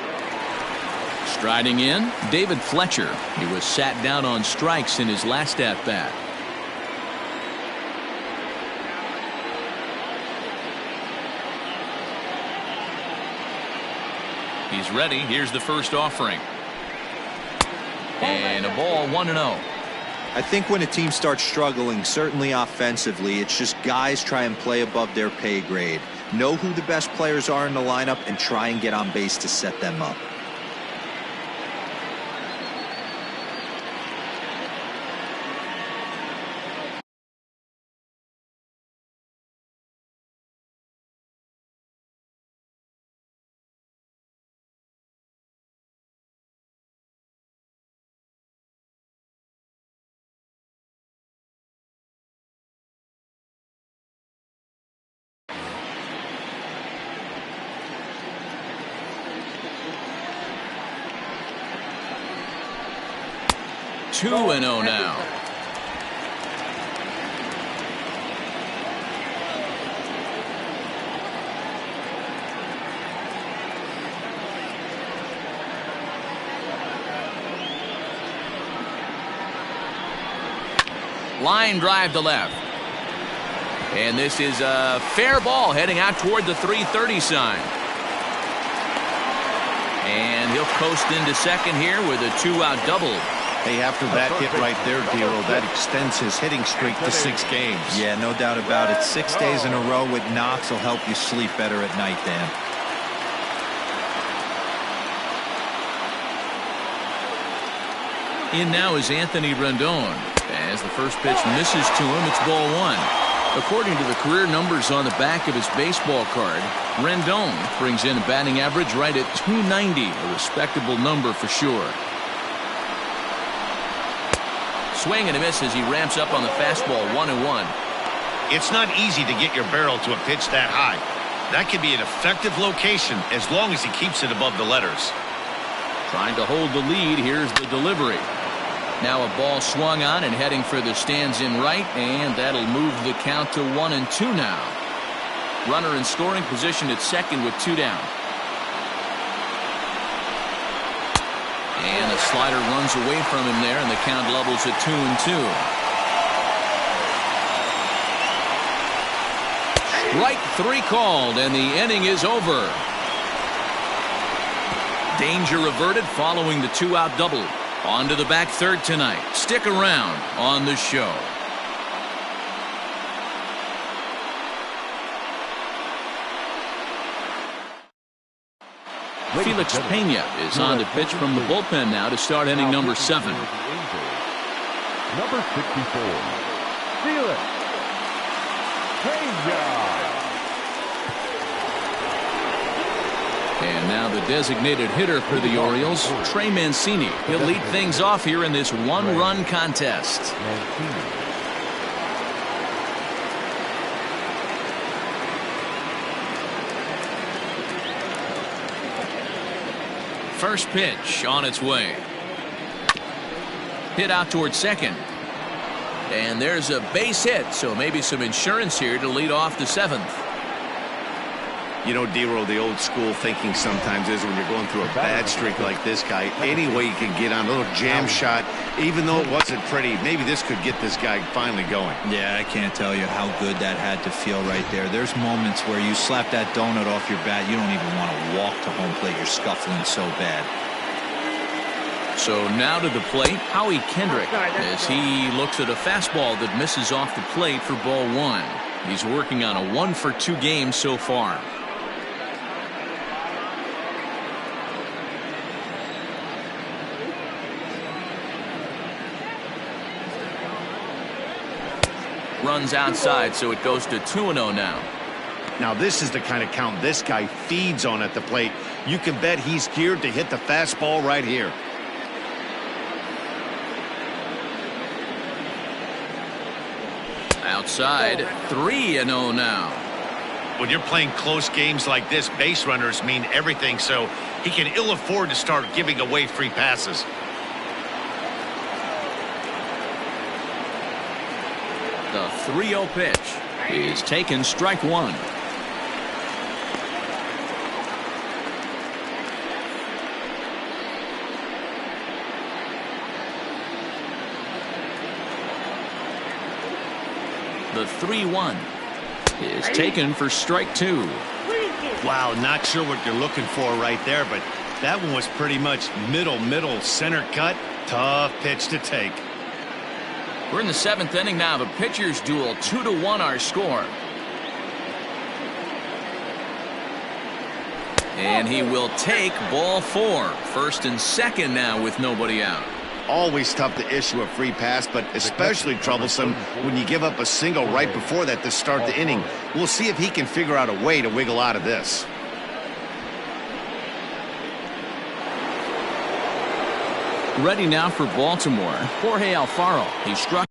Striding in, David Fletcher. He was sat down on strikes in his last at-bat. He's ready. Here's the first offering. And a ball, 1-0. I think when a team starts struggling, certainly offensively, it's just guys try and play above their pay grade. Know who the best players are in the lineup and try and get on base to set them up. Two and 0 now. Line drive to left. And this is a fair ball heading out toward the 330 sign. And he'll coast into second here with a 2-out double. Hey, after that hit right there, D'Lo, that extends his hitting streak to 6 games. Yeah, no doubt about it. 6 days in a row with knocks will help you sleep better at night, Dan. In now is Anthony Rendon. As the first pitch misses to him, it's ball 1. According to the career numbers on the back of his baseball card, Rendon brings in a batting average right at .290, a respectable number for sure. Swing and a miss as he ramps up on the fastball, 1-1. It's not easy to get your barrel to a pitch that high. That can be an effective location as long as he keeps it above the letters. Trying to hold the lead. Here's the delivery. Now a ball swung on and heading for the stands in right, and that'll move the count to 1-2 now. Runner in scoring position at second with 2 down. And the slider runs away from him there, and the count levels at 2-2. Strike 3 called, and the inning is over. Danger averted following the 2-out double. On to the back third tonight. Stick around on the show. Felix Pena is on to pitch from the bullpen now to start inning number 7. Number 64, Felix Pena. And now the designated hitter for the Orioles, Trey Mancini. He'll lead things off here in this one-run contest. First pitch on its way. Hit out towards second. And there's a base hit, so maybe some insurance here to lead off the seventh. You know, D-Roll, the old school thinking sometimes is when you're going through a bad streak like this guy, any way you can get on a little jam shot, even though it wasn't pretty, maybe this could get this guy finally going. Yeah, I can't tell you how good that had to feel right there. There's moments where you slap that donut off your bat, you don't even want to walk to home plate. You're scuffling so bad. So now to the plate, Howie Kendrick, as he looks at a fastball that misses off the plate for ball one. He's working on a 1-for-2 game so far. Runs outside, so it goes to 2-0 now. Now this is the kind of count this guy feeds on at the plate. You can bet he's geared to hit the fastball right here. Outside, 3-0 now. When you're playing close games like this, base runners mean everything, so he can ill afford to start giving away free passes. The 3-0 pitch is taken, strike one. The 3-1 is taken for strike two. Wow, not sure what you're looking for right there, but that one was pretty much middle, center cut. Tough pitch to take. We're in the seventh inning now. The pitchers duel, 2-1 our score. And he will take ball four. First and second now with nobody out. Always tough to issue a free pass, but especially troublesome when you give up a single right before that to start the inning. We'll see if he can figure out a way to wiggle out of this. Ready now for Baltimore, Jorge Alfaro. He struck.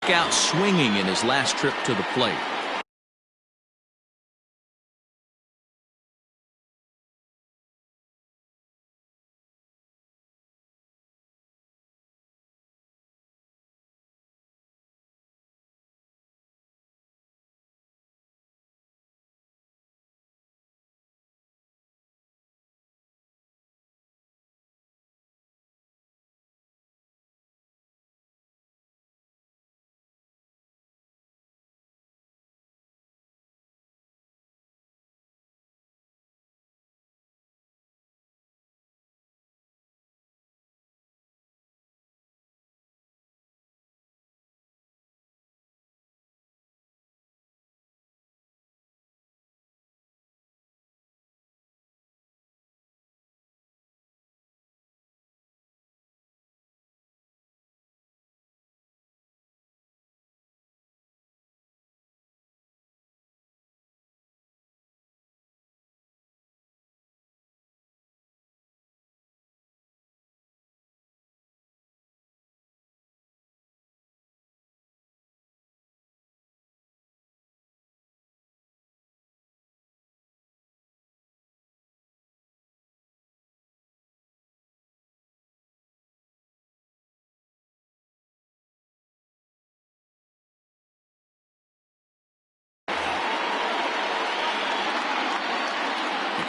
Out swinging in his last trip to the plate.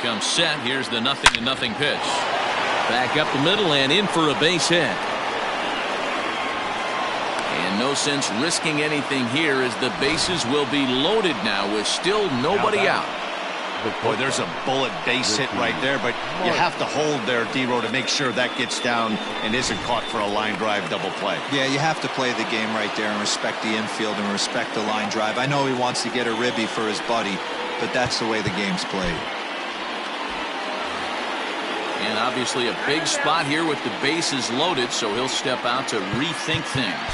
Comes set. Here's the 0-0 pitch. Back up the middle and in for a base hit. And no sense risking anything here as the bases will be loaded now with still nobody out. Boy, there's a bullet base hit right there, but you have to hold there, D-Row, to make sure that gets down and isn't caught for a line drive double play. Yeah, you have to play the game right there and respect the infield and respect the line drive. I know he wants to get a ribby for his buddy, but that's the way the game's played. And obviously a big spot here with the bases loaded, so he'll step out to rethink things.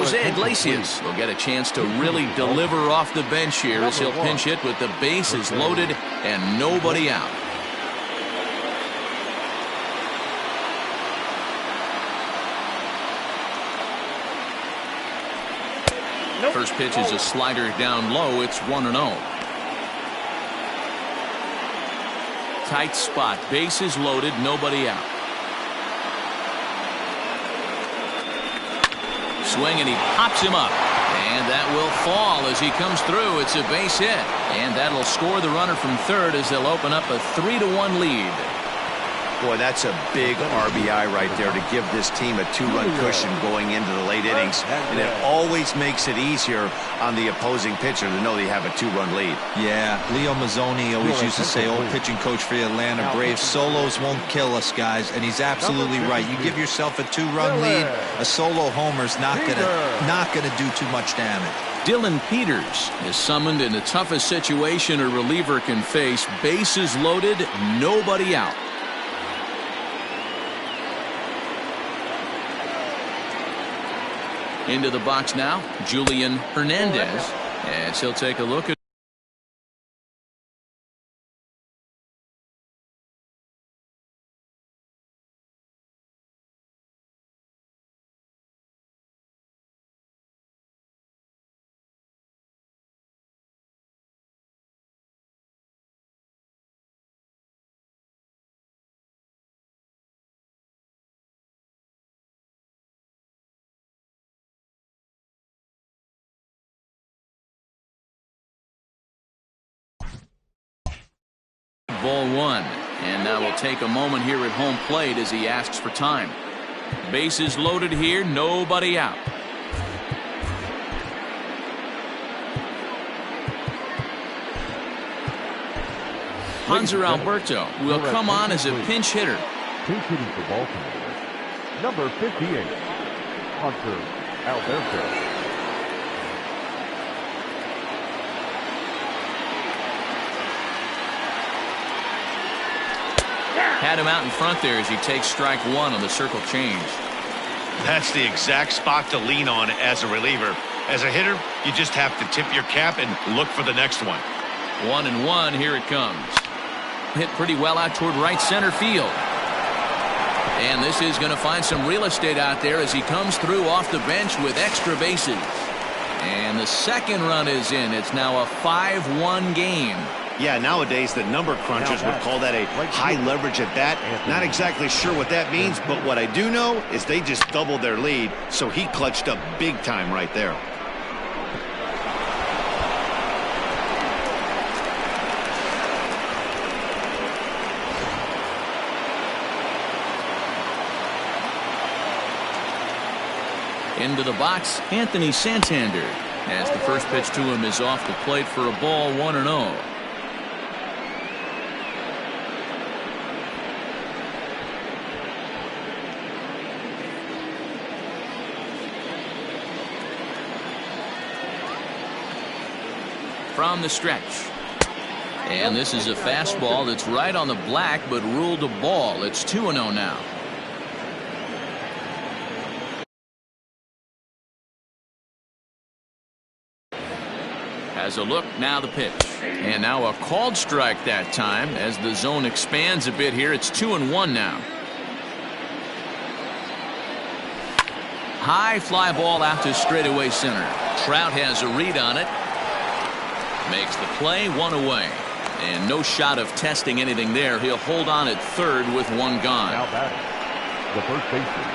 Jose Iglesias will get a chance to really deliver off the bench here as he'll pinch hit with the bases loaded and nobody out. First pitch is a slider down low. It's 1-0. Tight spot. Bases loaded. Nobody out. Swing and he pops him up. And that will fall as he comes through. It's a base hit. And that'll score the runner from third as they'll open up a 3-1 lead. Boy, that's a big RBI right there to give this team a 2-run cushion going into the late innings. And it always makes it easier on the opposing pitcher to know they have a 2-run lead. Yeah, Leo Mazzoni always used to say, old pitching coach for the Atlanta Braves, solos won't kill us, guys. And he's absolutely right. You give yourself a 2-run lead, a solo homer's not gonna do too much damage. Dylan Peters is summoned in the toughest situation a reliever can face. Bases loaded, nobody out. Into the box now, Julian Hernandez, as he'll take a look at. Ball one, and now we'll take a moment here at home plate as he asks for time. Bases loaded here, nobody out. Hanser Alberto will come on as a pinch hitter. Pinch hitting for Baltimore, number 58, Hanser Alberto. Had him out in front there as he takes strike one on the circle change. That's the exact spot to lean on as a reliever. As a hitter, you just have to tip your cap and look for the next one. 1-1, here it comes. Hit pretty well out toward right center field. And this is going to find some real estate out there as he comes through off the bench with extra bases. And the second run is in. It's now a 5-1 game. Yeah, nowadays the number crunchers would call that a high leverage at bat. Not exactly sure what that means, but what I do know is they just doubled their lead, so he clutched up big time right there. Into the box, Anthony Santander, as the first pitch to him is off the plate for a ball, 1-0. From the stretch. And this is a fastball that's right on the black but ruled a ball. It's 2-0 now. Has a look, now the pitch. And now a called strike that time as the zone expands a bit here. It's 2-1 now. High fly ball out to straightaway center. Trout has a read on it. Makes the play, one away. And no shot of testing anything there. He'll hold on at third with one gone. Now batting, the first baseman,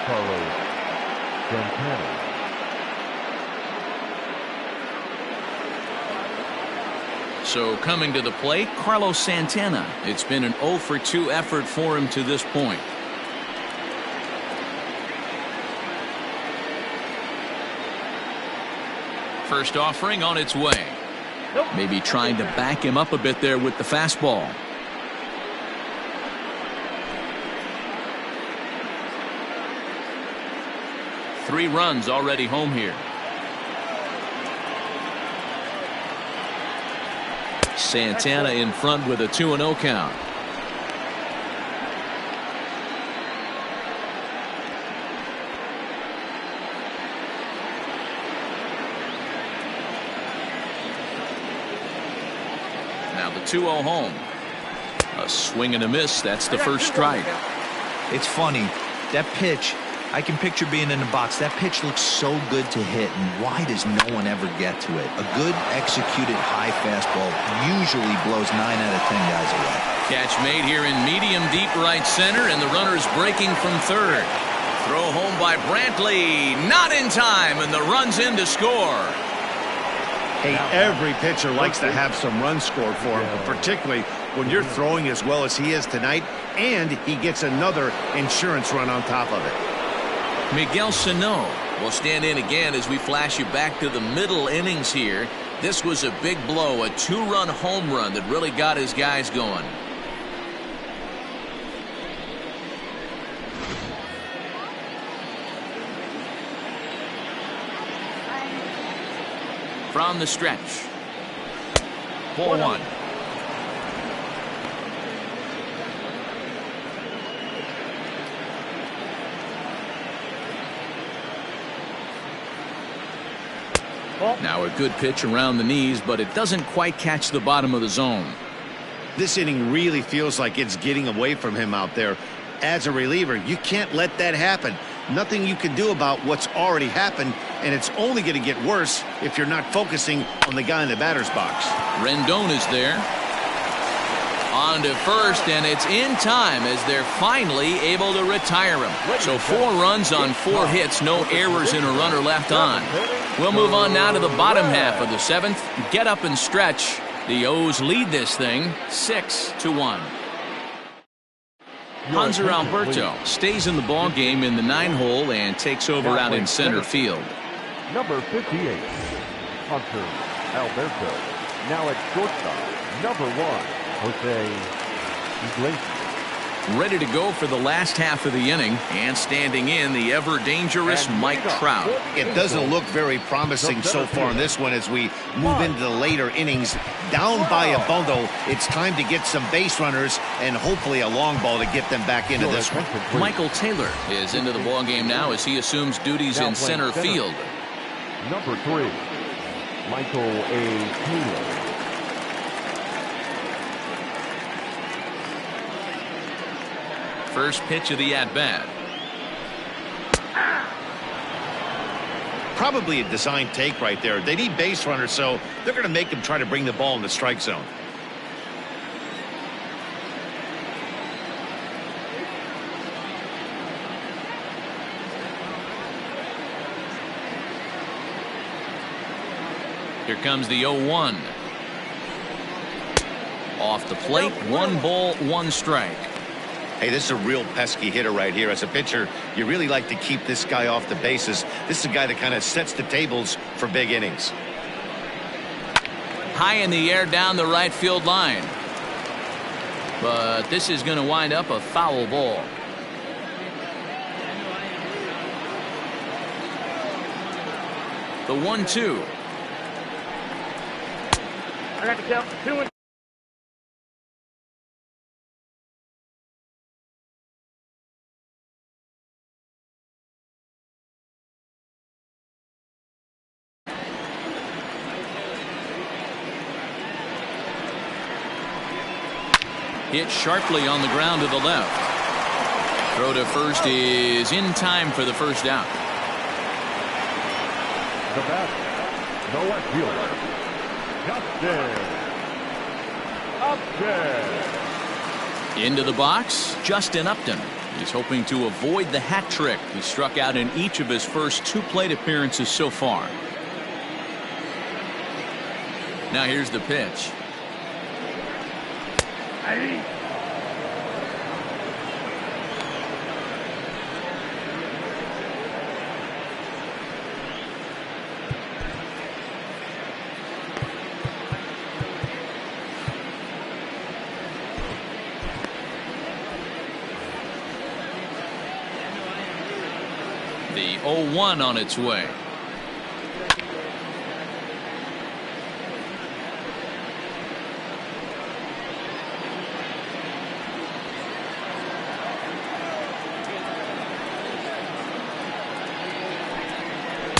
Carlos Santana. So coming to the plate, Carlos Santana. It's been an 0-for-2 effort for him to this point. First offering on its way. Maybe trying to back him up a bit there with the fastball. Three runs already home here. Santana in front with a 2-0 count. Now the 2-0 home. A swing and a miss. That's the first strike. It's funny. That pitch, I can picture being in the box. That pitch looks so good to hit, and why does no one ever get to it? A good executed high fastball usually blows 9 out of 10 guys away. Catch made here in medium deep right center, and the runner's breaking from third. Throw home by Brantley. Not in time, and the run's in to score. Hey, every pitcher likes to have some runs scored for him, but particularly when you're throwing as well as he is tonight, and he gets another insurance run on top of it. Miguel Sano will stand in again as we flash you back to the middle innings here. This was a big blow, a two-run home run that really got his guys going. From the stretch. Ball one. Now a good pitch around the knees, but it doesn't quite catch the bottom of the zone. This inning really feels like it's getting away from him out there. As a reliever, you can't let that happen. Nothing you can do about what's already happened, and it's only going to get worse if you're not focusing on the guy in the batter's box. Rendon is there. On to first, and it's in time as they're finally able to retire him. So 4 runs on 4 hits, no errors and a runner left on. We'll move on now to the bottom half of the 7th. Get up and stretch. The O's lead this thing 6-1. Hanser Alberto stays in the ball game in the 9-hole and takes over out in center field. Number 58, Hanser Alberto. Now at shortstop, number 1, Jose Iglesias. Ready to go for the last half of the inning, and standing in, the ever-dangerous Mike Trout. It doesn't look very promising so far in this one as we move into the later innings. Down by a bundle, it's time to get some base runners and hopefully a long ball to get them back into this one. Michael Taylor is into the ball game now as he assumes duties in center field. Number 3, Michael A. Taylor. First pitch of the at-bat. Probably a design take right there. They need base runners, so they're going to make him try to bring the ball in the strike zone. Here comes the 0-1. Off the plate, 1 ball, 1 strike. Hey, this is a real pesky hitter right here. As a pitcher, you really like to keep this guy off the bases. This is a guy that kind of sets the tables for big innings. High in the air down the right field line. But this is going to wind up a foul ball. The 1-2. I got to count 2-2. Hit sharply on the ground to the left. Throw to first is in time for the first out. The batter, the left fielder, Justin Upton. Into the box, Justin Upton. He's hoping to avoid the hat trick. He struck out in each of his first 2 plate appearances so far. Now here's the pitch. The 0-1 on its way.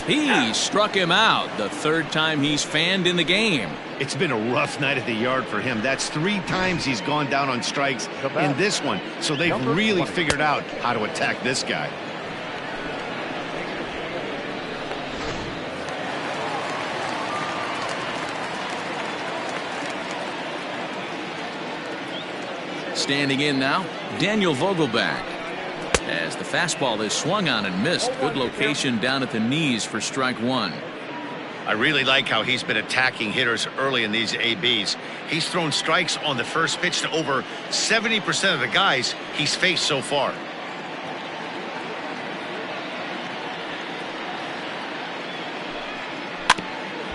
He struck him out, the 3rd time he's fanned in the game. It's been a rough night at the yard for him. That's 3 times he's gone down on strikes in this one. So they've really figured out how to attack this guy. Standing in now, Daniel Vogelback. as the fastball is swung on and missed. Good location down at the knees for strike one. I really like how he's been attacking hitters early in these ABs. He's thrown strikes on the first pitch to over 70% of the guys he's faced so far.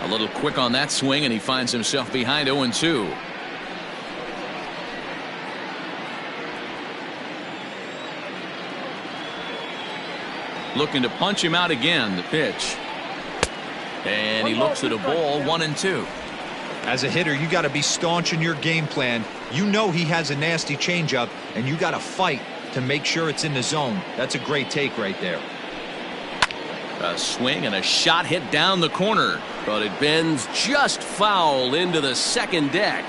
A little quick on that swing, and he finds himself behind 0-2. Looking to punch him out again. The pitch. And he looks at a ball, 1-2. As a hitter, you got to be staunch in your game plan. You know he has a nasty changeup, and you got to fight to make sure it's in the zone. That's a great take right there. A swing and a shot hit down the corner, but it bends just foul into the second deck.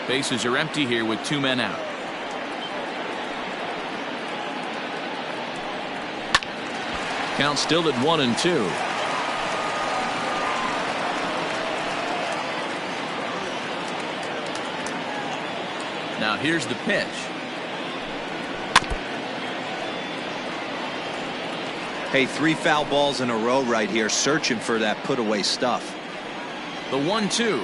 Bases are empty here with 2 men out. Count still at 1-2. Now here's the pitch. Hey, 3 foul balls in a row right here, searching for that put away stuff. The 1-2.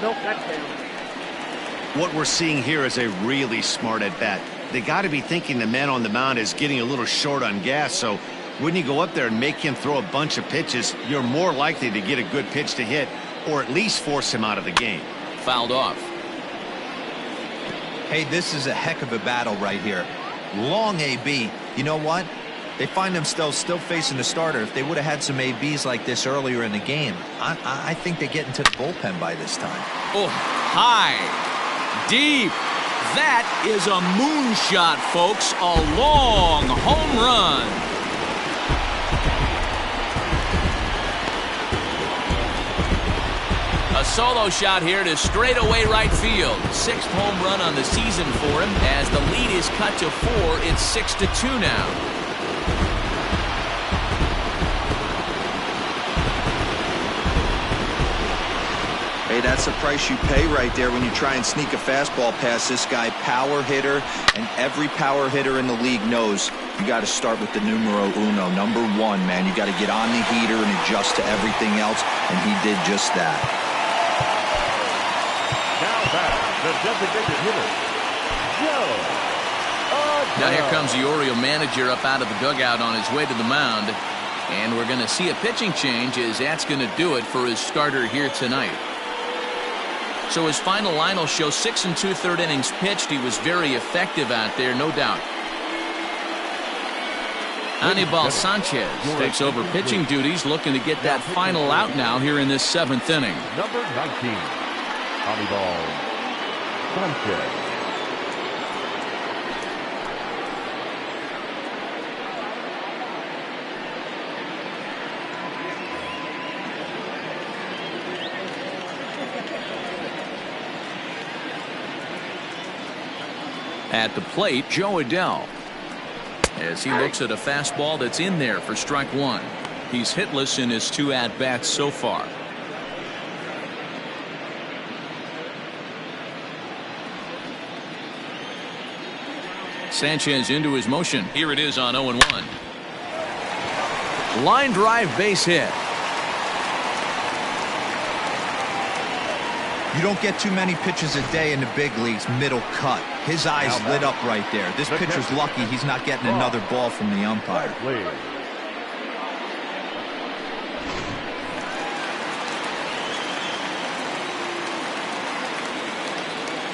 Nope, that's down. What we're seeing here is a really smart at bat. They got to be thinking the man on the mound is getting a little short on gas, so when you go up there and make him throw a bunch of pitches, you're more likely to get a good pitch to hit or at least force him out of the game. Fouled off. Hey, this is a heck of a battle right here. Long AB. You know what? They find themselves still facing the starter. If they would have had some ABs like this earlier in the game, I think they get into the bullpen by this time. Oh, high, deep. That is a moonshot, folks. A long home run. A solo shot here to straightaway right field. 6th home run on the season for him. As the lead is cut to 4, it's 6-2 now. Hey, that's the price you pay right there when you try and sneak a fastball past this guy. Power hitter, and every power hitter in the league knows you got to start with the numero uno, number 1, man. You got to get on the heater and adjust to everything else, and he did just that. Now back, the designated hitter, Joe. Now here comes the Oriole manager up out of the dugout on his way to the mound. And we're going to see a pitching change, as that's going to do it for his starter here tonight. So his final line will show 6 2/3 innings pitched. He was very effective out there, no doubt. Anibal Sanchez takes over pitching duties, looking to get that final out now here in this 7th inning. Number 19, Anibal Sanchez. At the plate, Joe Adell, as he looks at a fastball that's in there for strike 1. He's hitless in his 2 at-bats so far. Sanchez into his motion. Here it is on 0-1. Line drive base hit. You don't get too many pitches a day in the big leagues, middle cut. His eyes lit up right there. This pitcher's lucky he's not getting another ball from the umpire.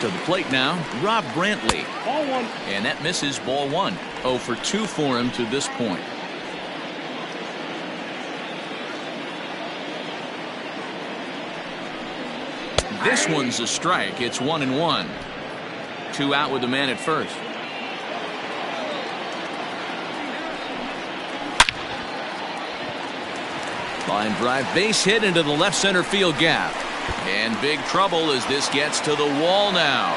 To the plate now, Rob Brantley. Ball 1. And that misses, ball 1. 0 for 2 for him to this point. This one's a strike. It's 1-1. 2 out with the man at first. Line drive base hit into the left center field gap. And big trouble as this gets to the wall now.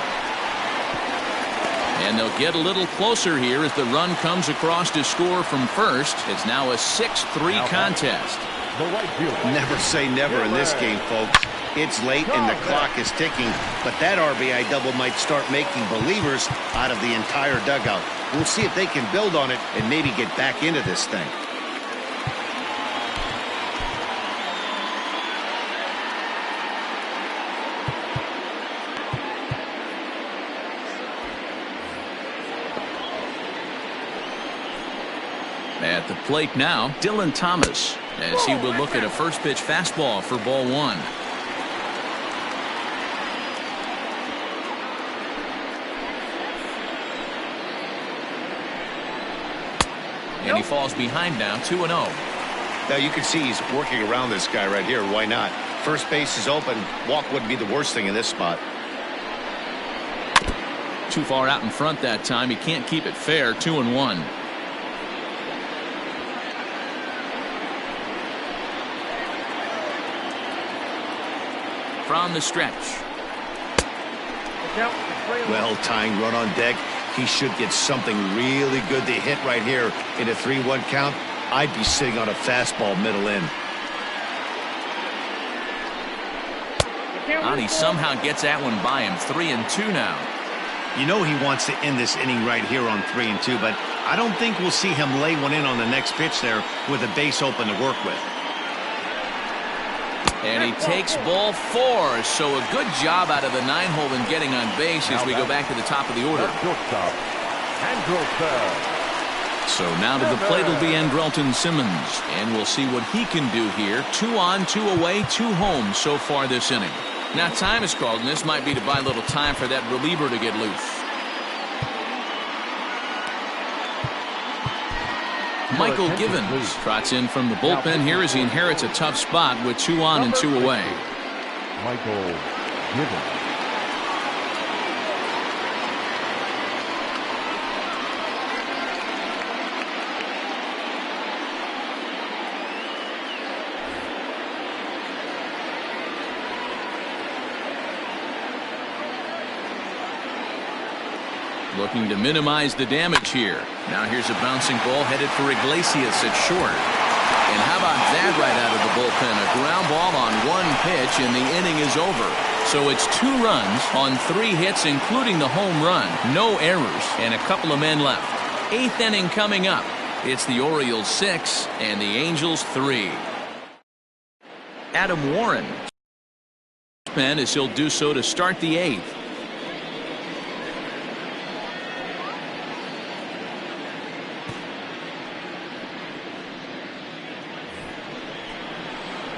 And they'll get a little closer here as the run comes across to score from first. It's now a 6-3 contest. the right fielder. Never say never in this game, folks. It's late and the clock is ticking, but that RBI double might start making believers out of the entire dugout. We'll see if they can build on it and maybe get back into this thing. At the plate now, Dylan Thomas, as he will look at a first pitch fastball for ball one. And he falls behind now, 2-0. Now you can see he's working around this guy right here. Why not? First base is open. Walk wouldn't be the worst thing in this spot. Too far out in front that time. He can't keep it fair. 2-1. From the stretch. Well, tying run on deck. He should get something really good to hit right here in a 3-1 count. I'd be sitting on a fastball middle in. And he somehow gets that one by him. 3-2 now. You know he wants to end this inning right here on 3-2, but I don't think we'll see him lay one in on the next pitch there with a base open to work with. And he takes ball 4. So a good job out of the 9-hole in getting on base as we go back to the top of the order. So now to the plate will be Andrelton Simmons. And we'll see what he can do here. 2 on, 2 away, 2 home so far this inning. Now time is called, and this might be to buy a little time for that reliever to get loose. Michael Givens trots in from the bullpen here as he inherits a tough spot with 2 on and 2 away. Michael Givens. Looking to minimize the damage here. Now here's a bouncing ball headed for Iglesias at short. And how about that right out of the bullpen? A ground ball on 1 pitch and the inning is over. So it's 2 runs on 3 hits including the home run. No errors and a couple of men left. 8th inning coming up. It's the Orioles 6 and the Angels 3. Adam Warren as he'll do so to start the 8th.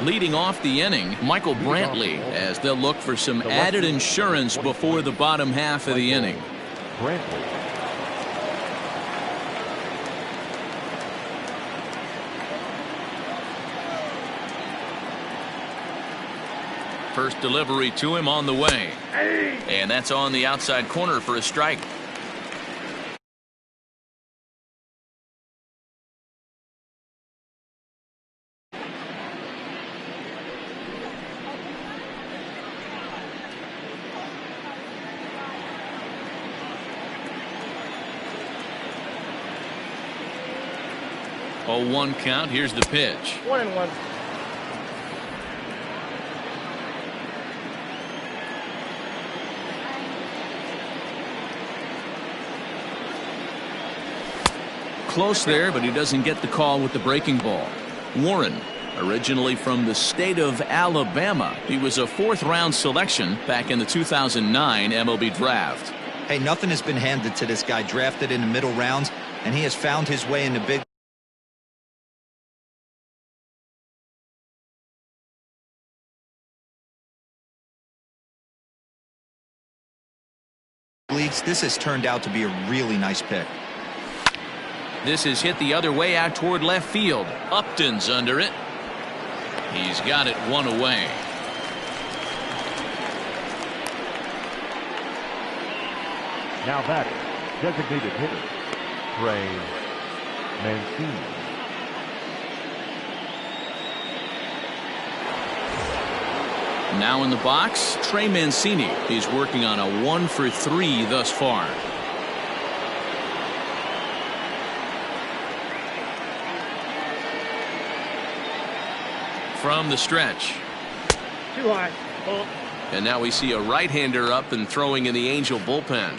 Leading off the inning, Michael Brantley, as they'll look for some added insurance before the bottom half of the inning. First delivery to him on the way. And that's on the outside corner for a strike. Oh, 1 count. Here's the pitch. 1-1. Close there, but he doesn't get the call with the breaking ball. Warren, originally from the state of Alabama. He was a 4th-round selection back in the 2009 MLB draft. Hey, nothing has been handed to this guy. Drafted in the middle rounds, and he has found his way in the big leagues. This has turned out to be a really nice pick. This is hit the other way out toward left field. Upton's under it. He's got it 1 away. Now batting, designated hitter, Trey Mancini. Now in the box, Trey Mancini. He's working on a 1-for-3 thus far. from the stretch. Too high. Ball. And now we see a right-hander up and throwing in the Angel bullpen.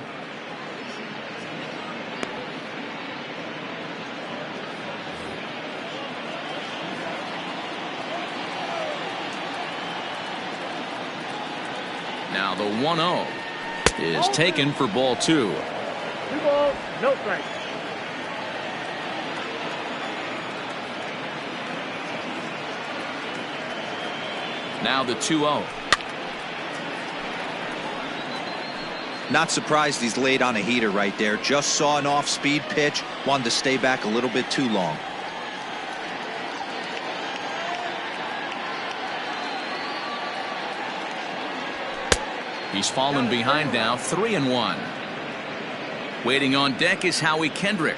Now the 1-0 is taken for ball 2. 2 balls, no strikes. Now the 2-0. Not surprised he's laid on a heater right there. Just saw an off-speed pitch. Wanted to stay back a little bit too long. He's fallen behind now, 3-1. Waiting on deck is Howie Kendrick.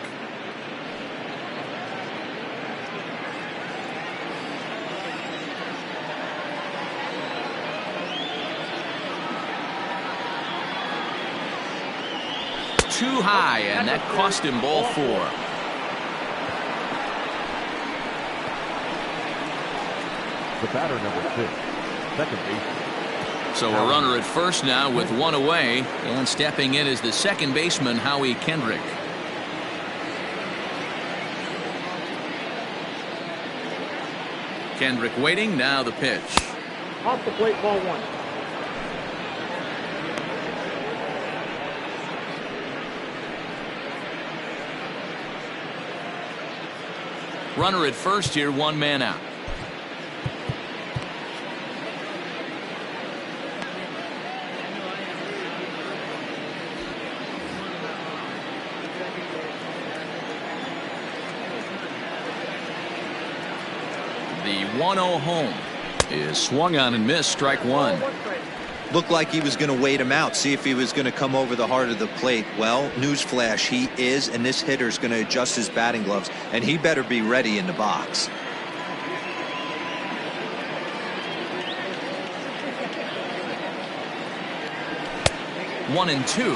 Too high, and that cost him ball 4. The batter, number 6, second baseman. So a runner at first now with 1 away, and stepping in is the second baseman, Howie Kendrick. Kendrick waiting, now the pitch. Off the plate, ball 1. Runner at first here, 1 man out. The 1-0 home is swung on and missed, strike 1. Looked like he was going to wait him out, see if he was going to come over the heart of the plate. Well, newsflash, he is, and this hitter's going to adjust his batting gloves, and he better be ready in the box. One and 2.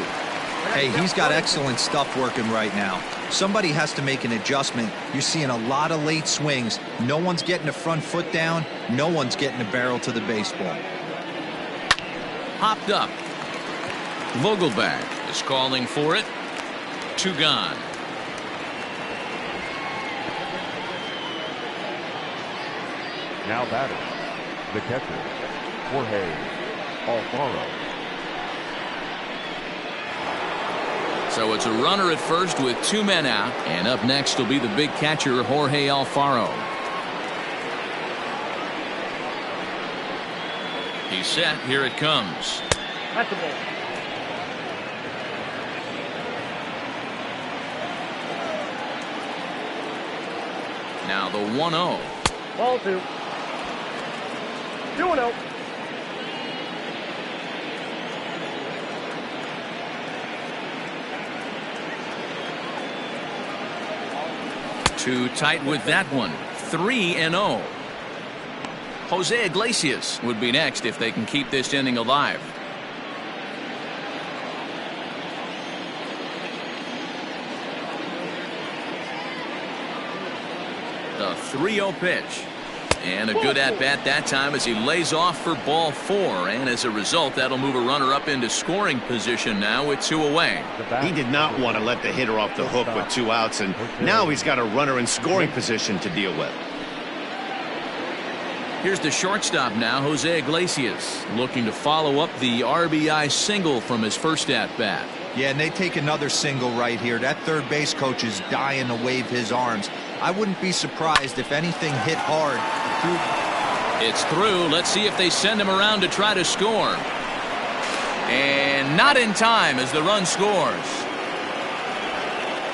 Hey, he's got excellent stuff working right now. Somebody has to make an adjustment. You're seeing a lot of late swings. No one's getting the front foot down. No one's getting the barrel to the baseball. Hopped up. Vogelbach is calling for it. 2 gone. Now batter, the catcher, Jorge Alfaro. So it's a runner at first with 2 men out, and up next will be the big catcher, Jorge Alfaro. He's set. Here it comes. That's the ball. Now the 1-0. Ball 2. 2-0. Too tight with that one. 3-0. Jose Iglesias would be next if they can keep this inning alive. The 3-0 pitch. And a good at-bat that time as he lays off for ball 4. And as a result, that'll move a runner up into scoring position now with 2 away. He did not want to let the hitter off the hook with 2 outs, and now he's got a runner in scoring position to deal with. Here's the shortstop now, Jose Iglesias, looking to follow up the RBI single from his first at-bat. Yeah, and they take another single right here. That third base coach is dying to wave his arms. I wouldn't be surprised if anything hit hard. It's through. Let's see if they send him around to try to score. And not in time as the run scores.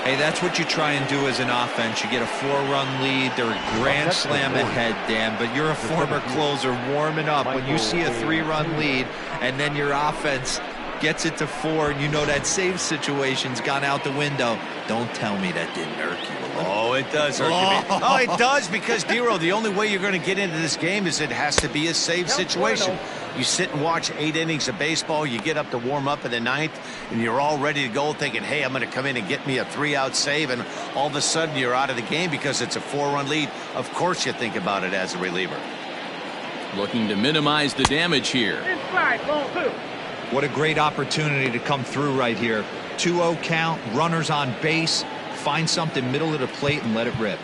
Hey, that's what you try and do as an offense. You get a 4-run lead. They're a grand slam ahead, Dan, but you're a former closer warming up. When you see a 3-run lead and then your offense gets it to 4 and you know that save situation's gone out the window, don't tell me that didn't irk you. Oh, it does irk me. Oh, it does, because, Dero, the only way you're going to get into this game is it has to be a save situation. You sit and watch 8 innings of baseball, you get up to warm up in the 9th, and you're all ready to go thinking, hey, I'm going to come in and get me a 3-out save, and all of a sudden you're out of the game because it's a 4-run lead. Of course you think about it as a reliever. Looking to minimize the damage here. Inside, ball 2. What a great opportunity to come through right here. 2-0 count, runners on base. Find something middle of the plate and let it rip.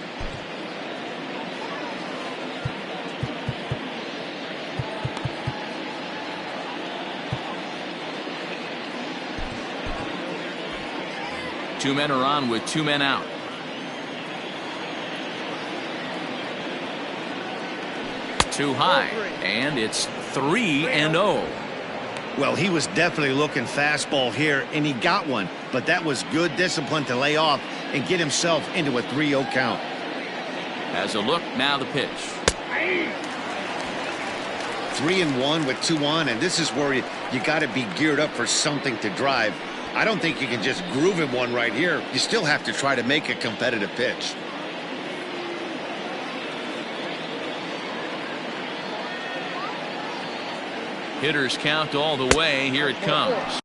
Two men are on with 2 men out. Too high, and it's 3-0. Well, he was definitely looking fastball here, and he got one. But that was good discipline to lay off and get himself into a 3-0 count. As a look, now the pitch. 3-1 with 2 on, and this is where you got to be geared up for something to drive. I don't think you can just groove in one right here. You still have to try to make a competitive pitch. Hitters count all the way. Here it comes.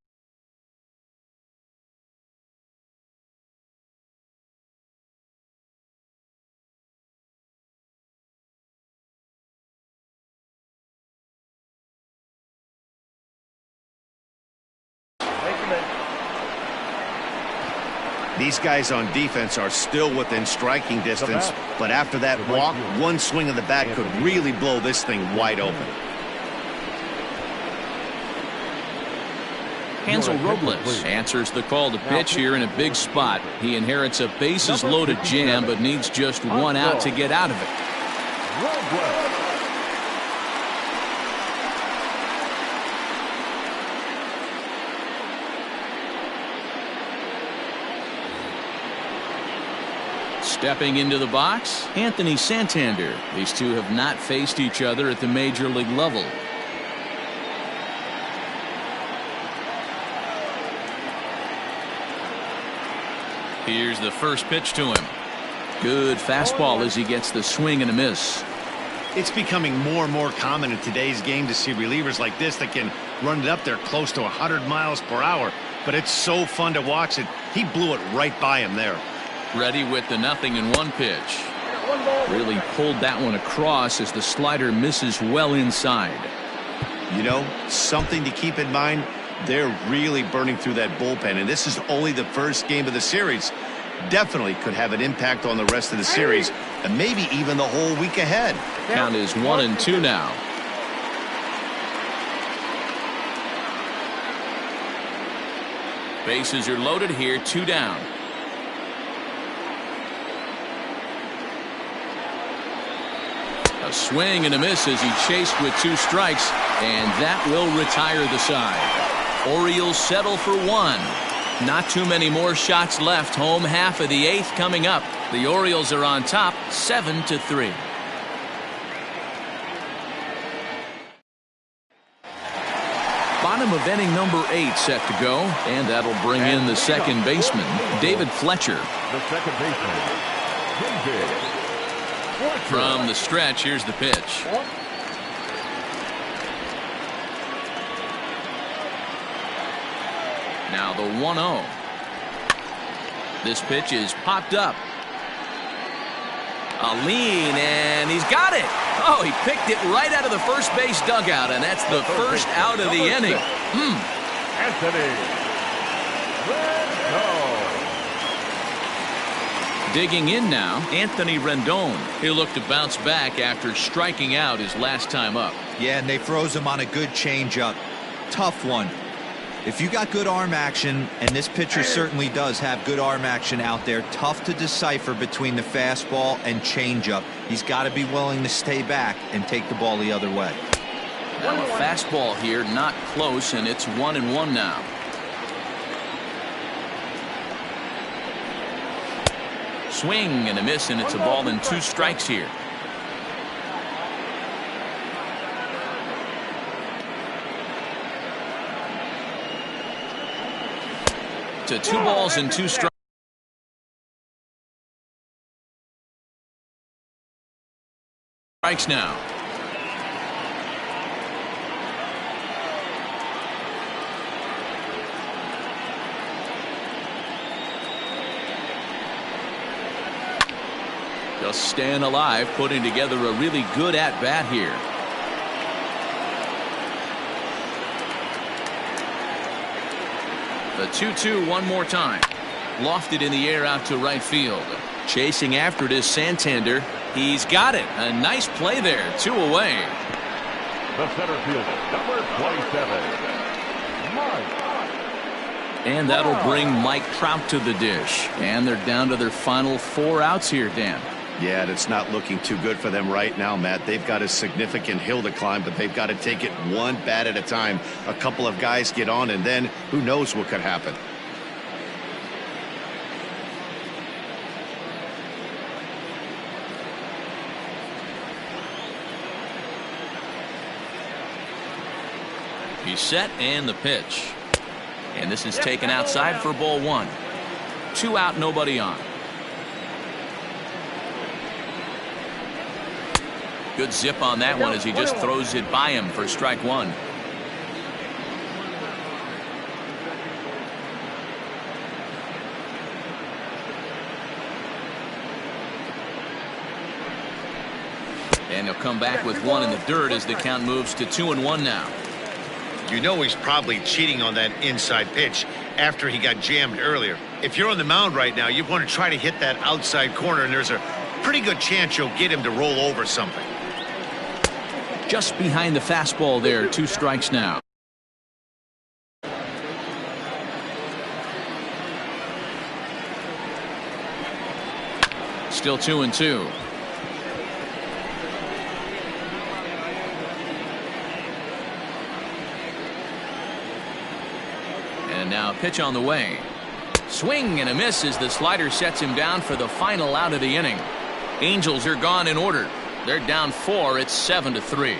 These guys on defense are still within striking distance, but after that walk, one swing of the bat could really blow this thing wide open. Hansel Robles answers the call to pitch here in a big spot. He inherits a bases loaded jam, but needs just 1 out to get out of it. Stepping into the box, Anthony Santander. These two have not faced each other at the major league level. Here's the first pitch to him. Good fastball as he gets the swing and a miss. It's becoming more and more common in today's game to see relievers like this that can run it up there close to 100 miles per hour. But it's so fun to watch it. He blew it right by him there. Ready with the 0-1 pitch. Really pulled that one across as the slider misses well inside. You know, something to keep in mind, they're really burning through that bullpen, and this is only the first game of the series. Definitely could have an impact on the rest of the series, and maybe even the whole week ahead. Count is 1-2 now. Bases are loaded here, 2 down. A swing and a miss as he chased with 2 strikes, and that will retire the side. Orioles settle for 1. Not too many more shots left. Home half of the 8th coming up. The Orioles are on top 7-3. Bottom of inning number 8 set to go, and that'll bring in the second baseman, David Fletcher. The second baseman, David Fletcher. From the stretch, here's the pitch. Now the 1-0. This pitch is popped up. A lean, and he's got it. Oh, he picked it right out of the first base dugout, and that's the first out of the inning. Anthony Rendon. Digging in now, Anthony Rendon. He'll look to bounce back after striking out his last time up. Yeah, and they froze him on a good changeup. Tough one. If you got good arm action, and this pitcher certainly does have good arm action out there, tough to decipher between the fastball and changeup. He's got to be willing to stay back and take the ball the other way. Now a fastball here, not close, and it's 1-1 now. Swing and a miss, and it's a ball and 2 strikes here. To 2 balls and 2 strikes now. Just staying alive, putting together a really good at-bat here. The 2-2 one more time. Lofted in the air out to right field. Chasing after it is Santander. He's got it. A nice play there. 2 away. The center fielder, number 27, Mike. And that'll bring Mike Trout to the dish. And they're down to their final 4 outs here, Dan. Yeah, and it's not looking too good for them right now, Matt. They've got a significant hill to climb, but they've got to take it one bat at a time. A couple of guys get on, and then who knows what could happen. He's set and the pitch. And this is taken outside for ball 1. 2 out, nobody on. Good zip on that one as he just throws it by him for strike 1. And he'll come back with 1 in the dirt as the count moves to 2-1 now. You know he's probably cheating on that inside pitch after he got jammed earlier. If you're on the mound right now, you want to try to hit that outside corner, and there's a pretty good chance you'll get him to roll over something. Just behind the fastball there. 2 strikes now. Still 2-2. And now a pitch on the way. Swing and a miss as the slider sets him down for the final out of the inning. Angels are gone in order. They're down 4. It's 7-3.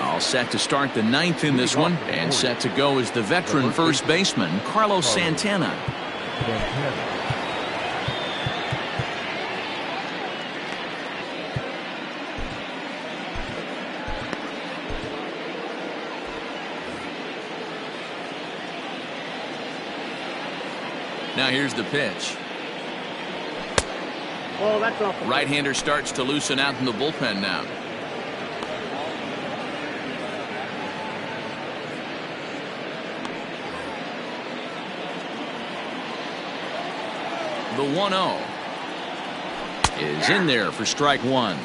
All set to start the 9th in this one, and set to go is the veteran first baseman Carlos Santana. Now here's the pitch. Oh, that's off. Right-hander starts to loosen out in the bullpen now. The 1-0 is in there for strike 1.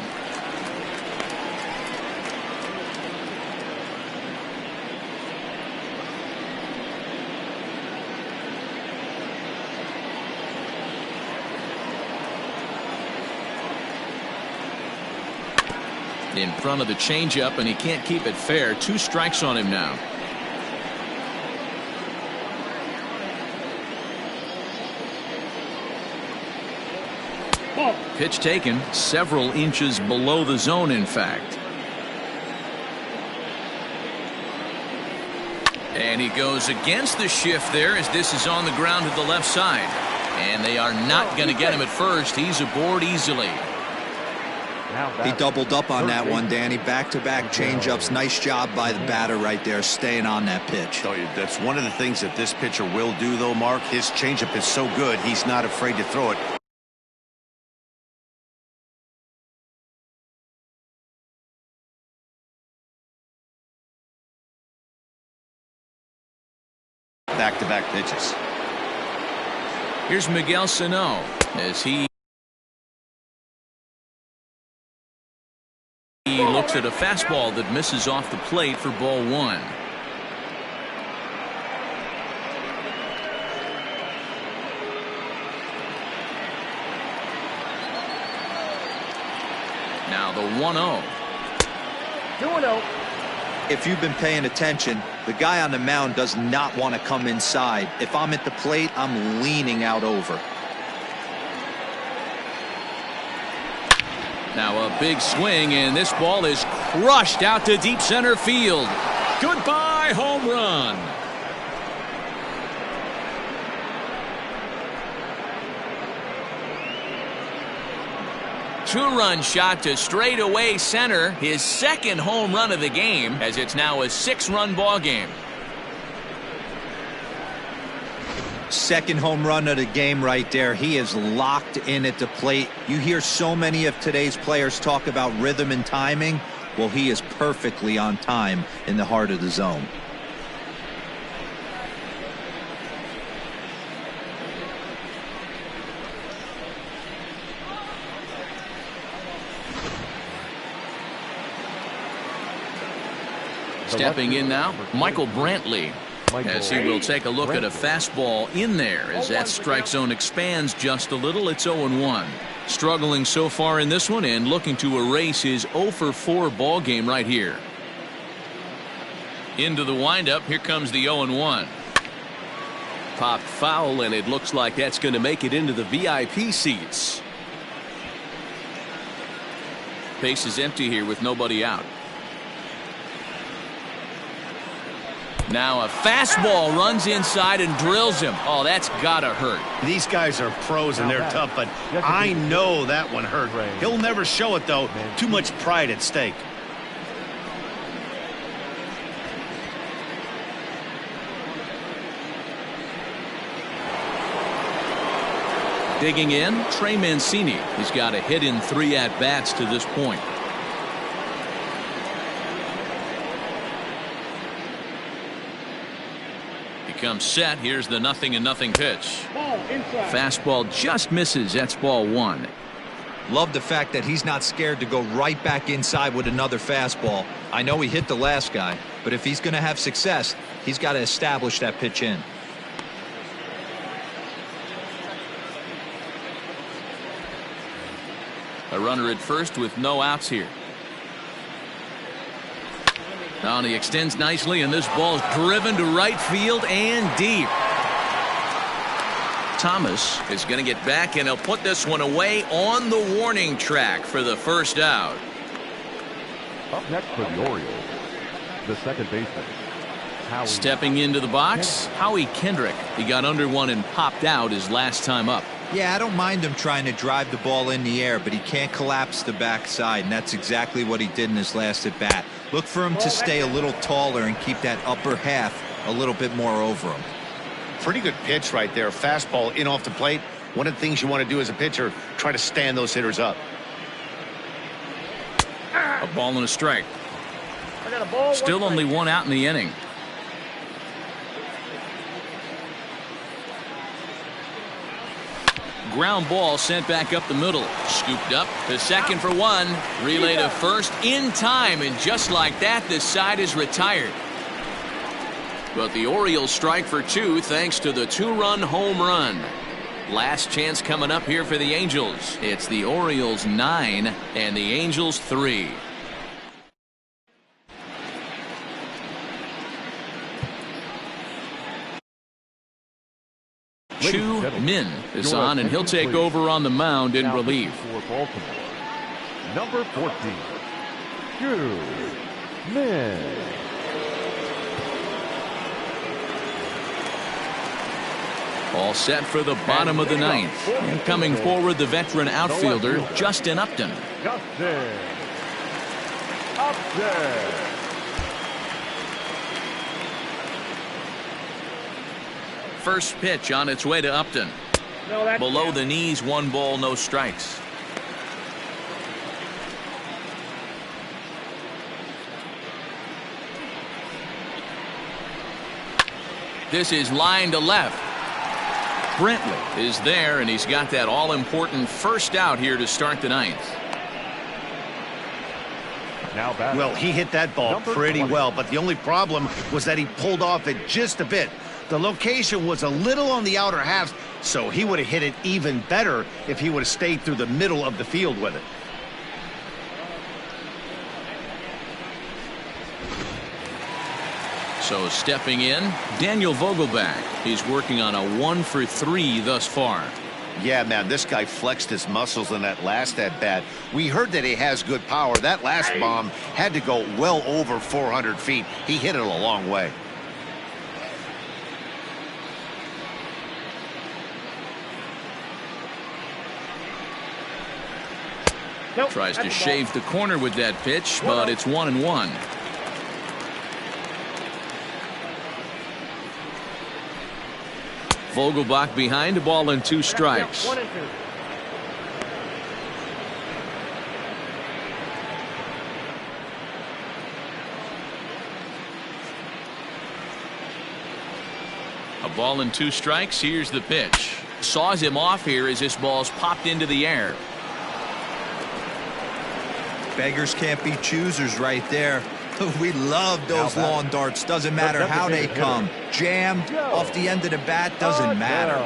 In front of the changeup, and he can't keep it fair. 2 strikes on him now. Pitch taken several inches below the zone, in fact. And he goes against the shift there as this is on the ground to the left side. And they are not going to get him at first. He's aboard easily. He doubled up on that one, Danny. Back-to-back changeups. Nice job by the batter right there, staying on that pitch. That's one of the things that this pitcher will do, though, Mark. His changeup is so good, he's not afraid to throw it. Back-to-back pitches. Here's Miguel Sano as he looks at a fastball that misses off the plate for ball 1. Now the 1-0. 2-0. If you've been paying attention, the guy on the mound does not want to come inside. If I'm at the plate, I'm leaning out over. Now a big swing, and this ball is crushed out to deep center field. Goodbye, home run. Two-run shot to straightaway center, his second home run of the game, as it's now a 6-run ball game. Second home run of the game right there. He is locked in at the plate. You hear so many of today's players talk about rhythm and timing. Well, he is perfectly on time in the heart of the zone. Stepping in now, Michael Brantley, as he will take a look at a fastball in there as that strike zone expands just a little. It's 0-1. Struggling so far in this one and looking to erase his 0-for-4 ball game right here. Into the windup. Here comes the 0-1. Popped foul, and it looks like that's going to make it into the VIP seats. Base is empty here with nobody out. Now a fastball runs inside and drills him. Oh, that's gotta hurt. These guys are pros and they're tough, but I know that one hurt. He'll never show it, though. Too much pride at stake. Digging in, Trey Mancini. He's got a hit in 3 at-bats to this point. Comes set. Here's the 0-0 pitch. Fastball just misses. That's ball 1. Love the fact that he's not scared to go right back inside with another fastball. I know he hit the last guy, but if he's going to have success, he's got to establish that pitch in. A runner at first with no outs here. Now he extends nicely, and this ball is driven to right field and deep. Thomas is going to get back, and he'll put this one away on the warning track for the first out. Up next for the Orioles, the second baseman. Stepping into the box, Howie Kendrick. He got under one and popped out his last time up. Yeah, I don't mind him trying to drive the ball in the air, but he can't collapse the backside, and that's exactly what he did in his last at bat. Look for him to stay a little taller and keep that upper half a little bit more over him. Pretty good pitch right there. Fastball in off the plate. One of the things you want to do as a pitcher, try to stand those hitters up. A ball and a strike. Still only 1 out in the inning. Ground ball sent back up the middle. Scooped up to second for 1. Relay to first in time, and just like that, the side is retired. But the Orioles strike for 2 thanks to the 2-run home run. Last chance coming up here for the Angels. It's the Orioles 9 and the Angels 3. Chu Min is on, and he'll take over on the mound in relief. For Baltimore, number 14, Chu Min. All set for the bottom of the 9th. And coming forward, the veteran outfielder, Justin Upton. Justin Upton. First pitch on its way to Upton. Below the knees, 1 ball, no strikes. This is line to left. Brantley is there, and he's got that all-important first out here to start the 9th. Well, he hit that ball pretty well, but the only problem was that he pulled off it just a bit. The location was a little on the outer half, so he would have hit it even better if he would have stayed through the middle of the field with it. So stepping in, Daniel Vogelback. He's working on a 1-for-3 thus far. Yeah, man, this guy flexed his muscles in that last at-bat. We heard that he has good power. That last bomb had to go well over 400 feet. He hit it a long way. Tries to shave the corner with that pitch, but it's 1-1. Vogelbach behind, a ball and 2 strikes. 1-2. A ball and 2 strikes. Here's the pitch. Saws him off here as this ball's popped into the air. Beggars can't be choosers right there. We love those lawn darts. Doesn't matter how they come. Jammed off the end of the bat, doesn't matter.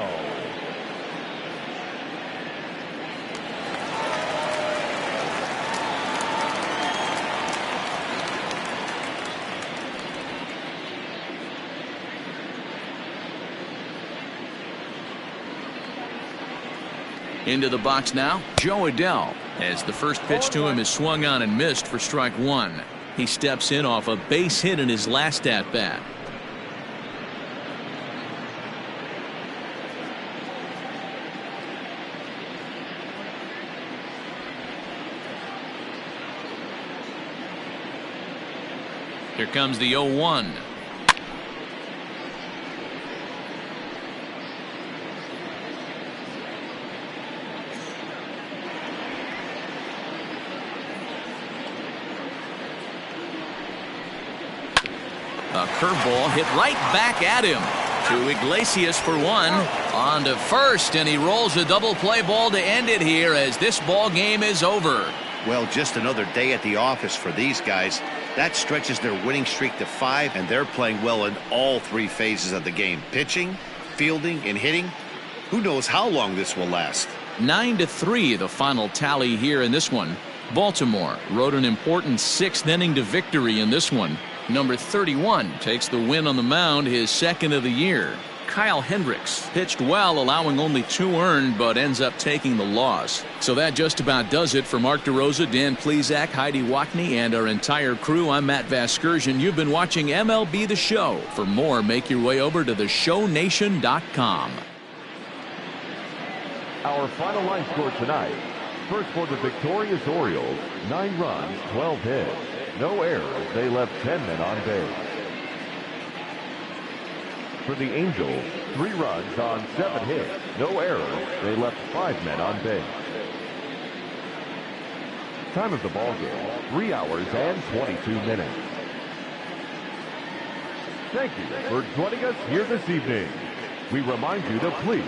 Into the box now, Joe Adell, as the first pitch to him is swung on and missed for strike 1. He steps in off a base hit in his last at bat. Here comes the 0-1. A curveball hit right back at him. To Iglesias for 1. On to first, and he rolls a double play ball to end it here as this ball game is over. Well, just another day at the office for these guys. That stretches their winning streak to 5, and they're playing well in all 3 phases of the game. Pitching, fielding, and hitting. Who knows how long this will last. 9-3 the final tally here in this one. Baltimore rode an important 6th inning to victory in this one. Number 31 takes the win on the mound, his 2nd of the year. Kyle Hendricks pitched well, allowing only 2 earned, but ends up taking the loss. So that just about does it for Mark DeRosa, Dan Plesac, Heidi Wackney, and our entire crew. I'm Matt Vasgersian. You've been watching MLB The Show. For more, make your way over to theshownation.com. Our final line score tonight. First for the victorious Orioles, 9 runs, 12 hits. No errors. They left 10 men on base. For the Angels, 3 runs on 7 hits. No errors. They left 5 men on base. Time of the ball game, 3 hours and 22 minutes. Thank you for joining us here this evening. We remind you to please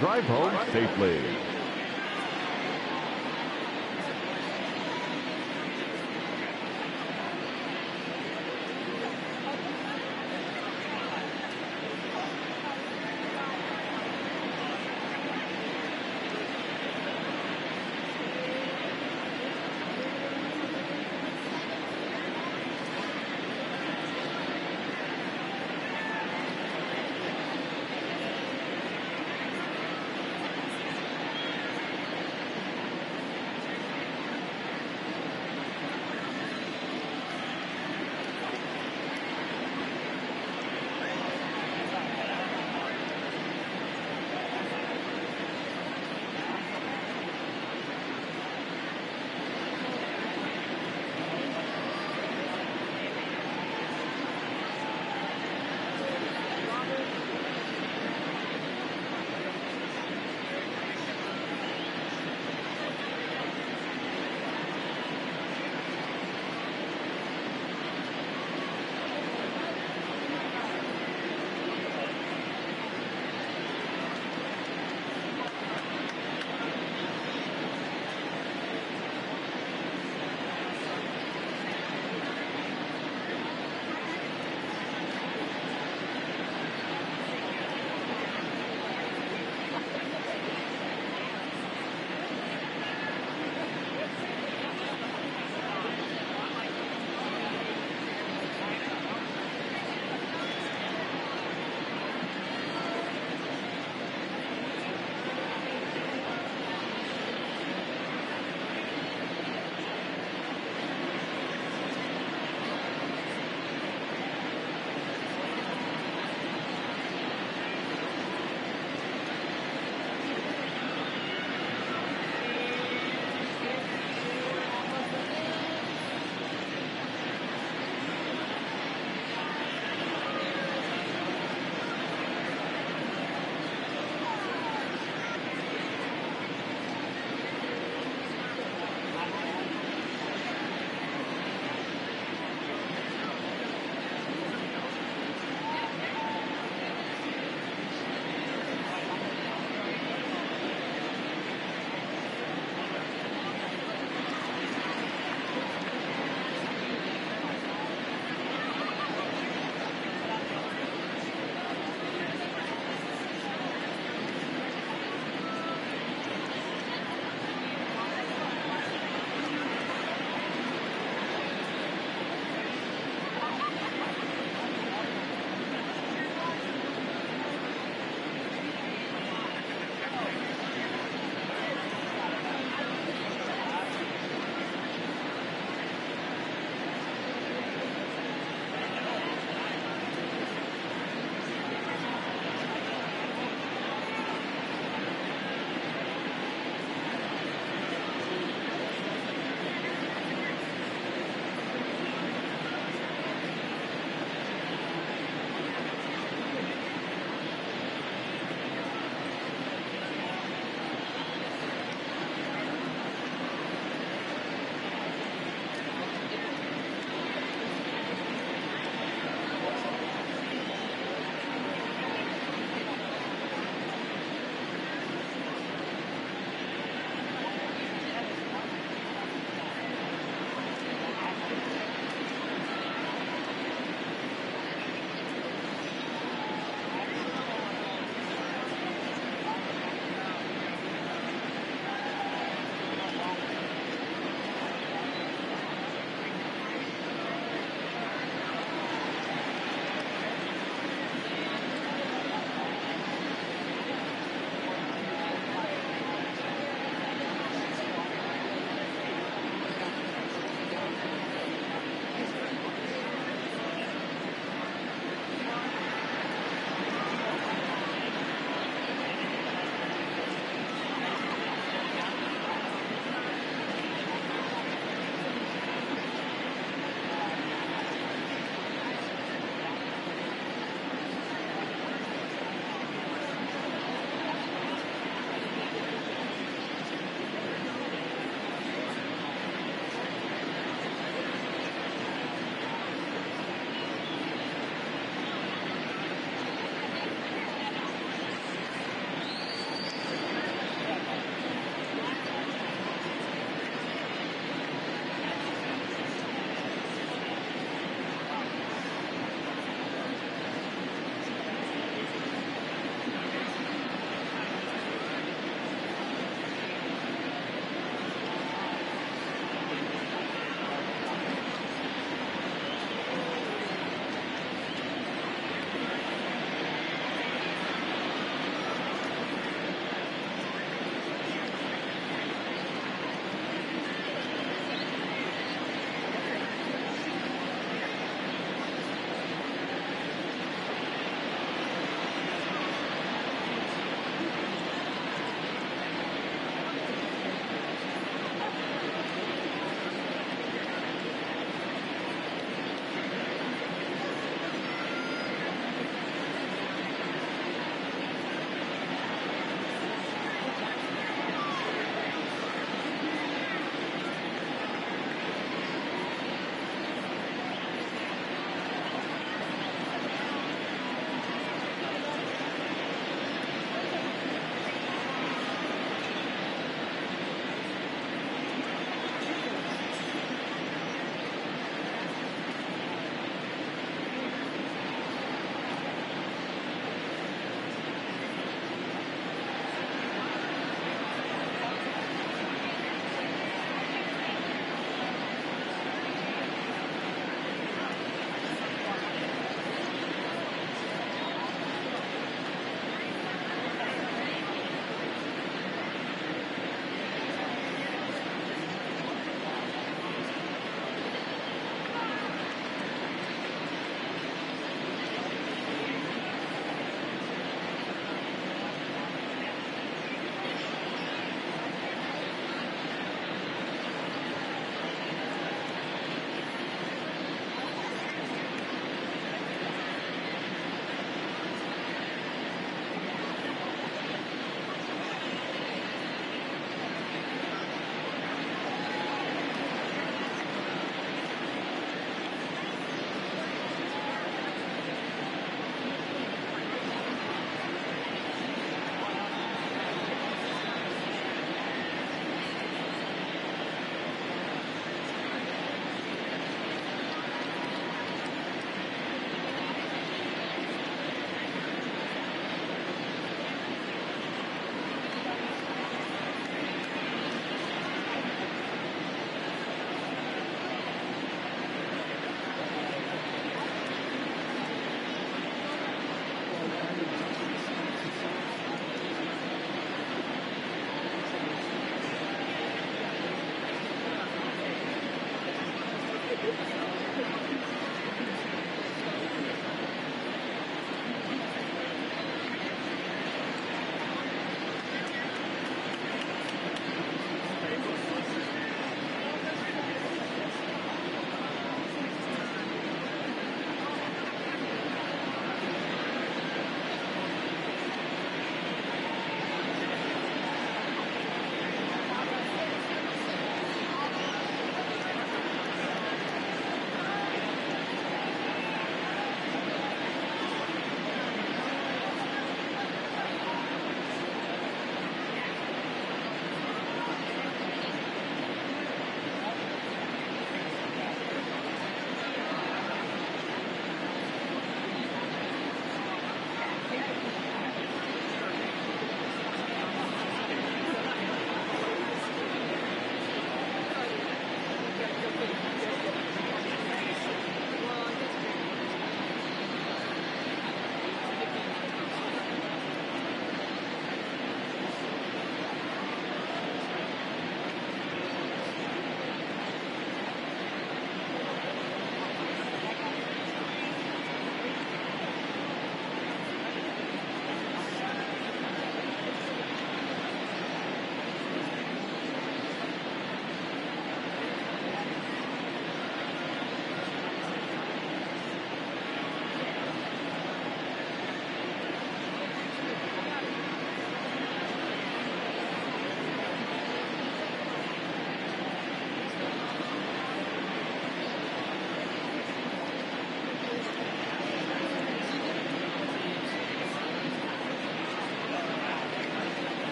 drive home safely.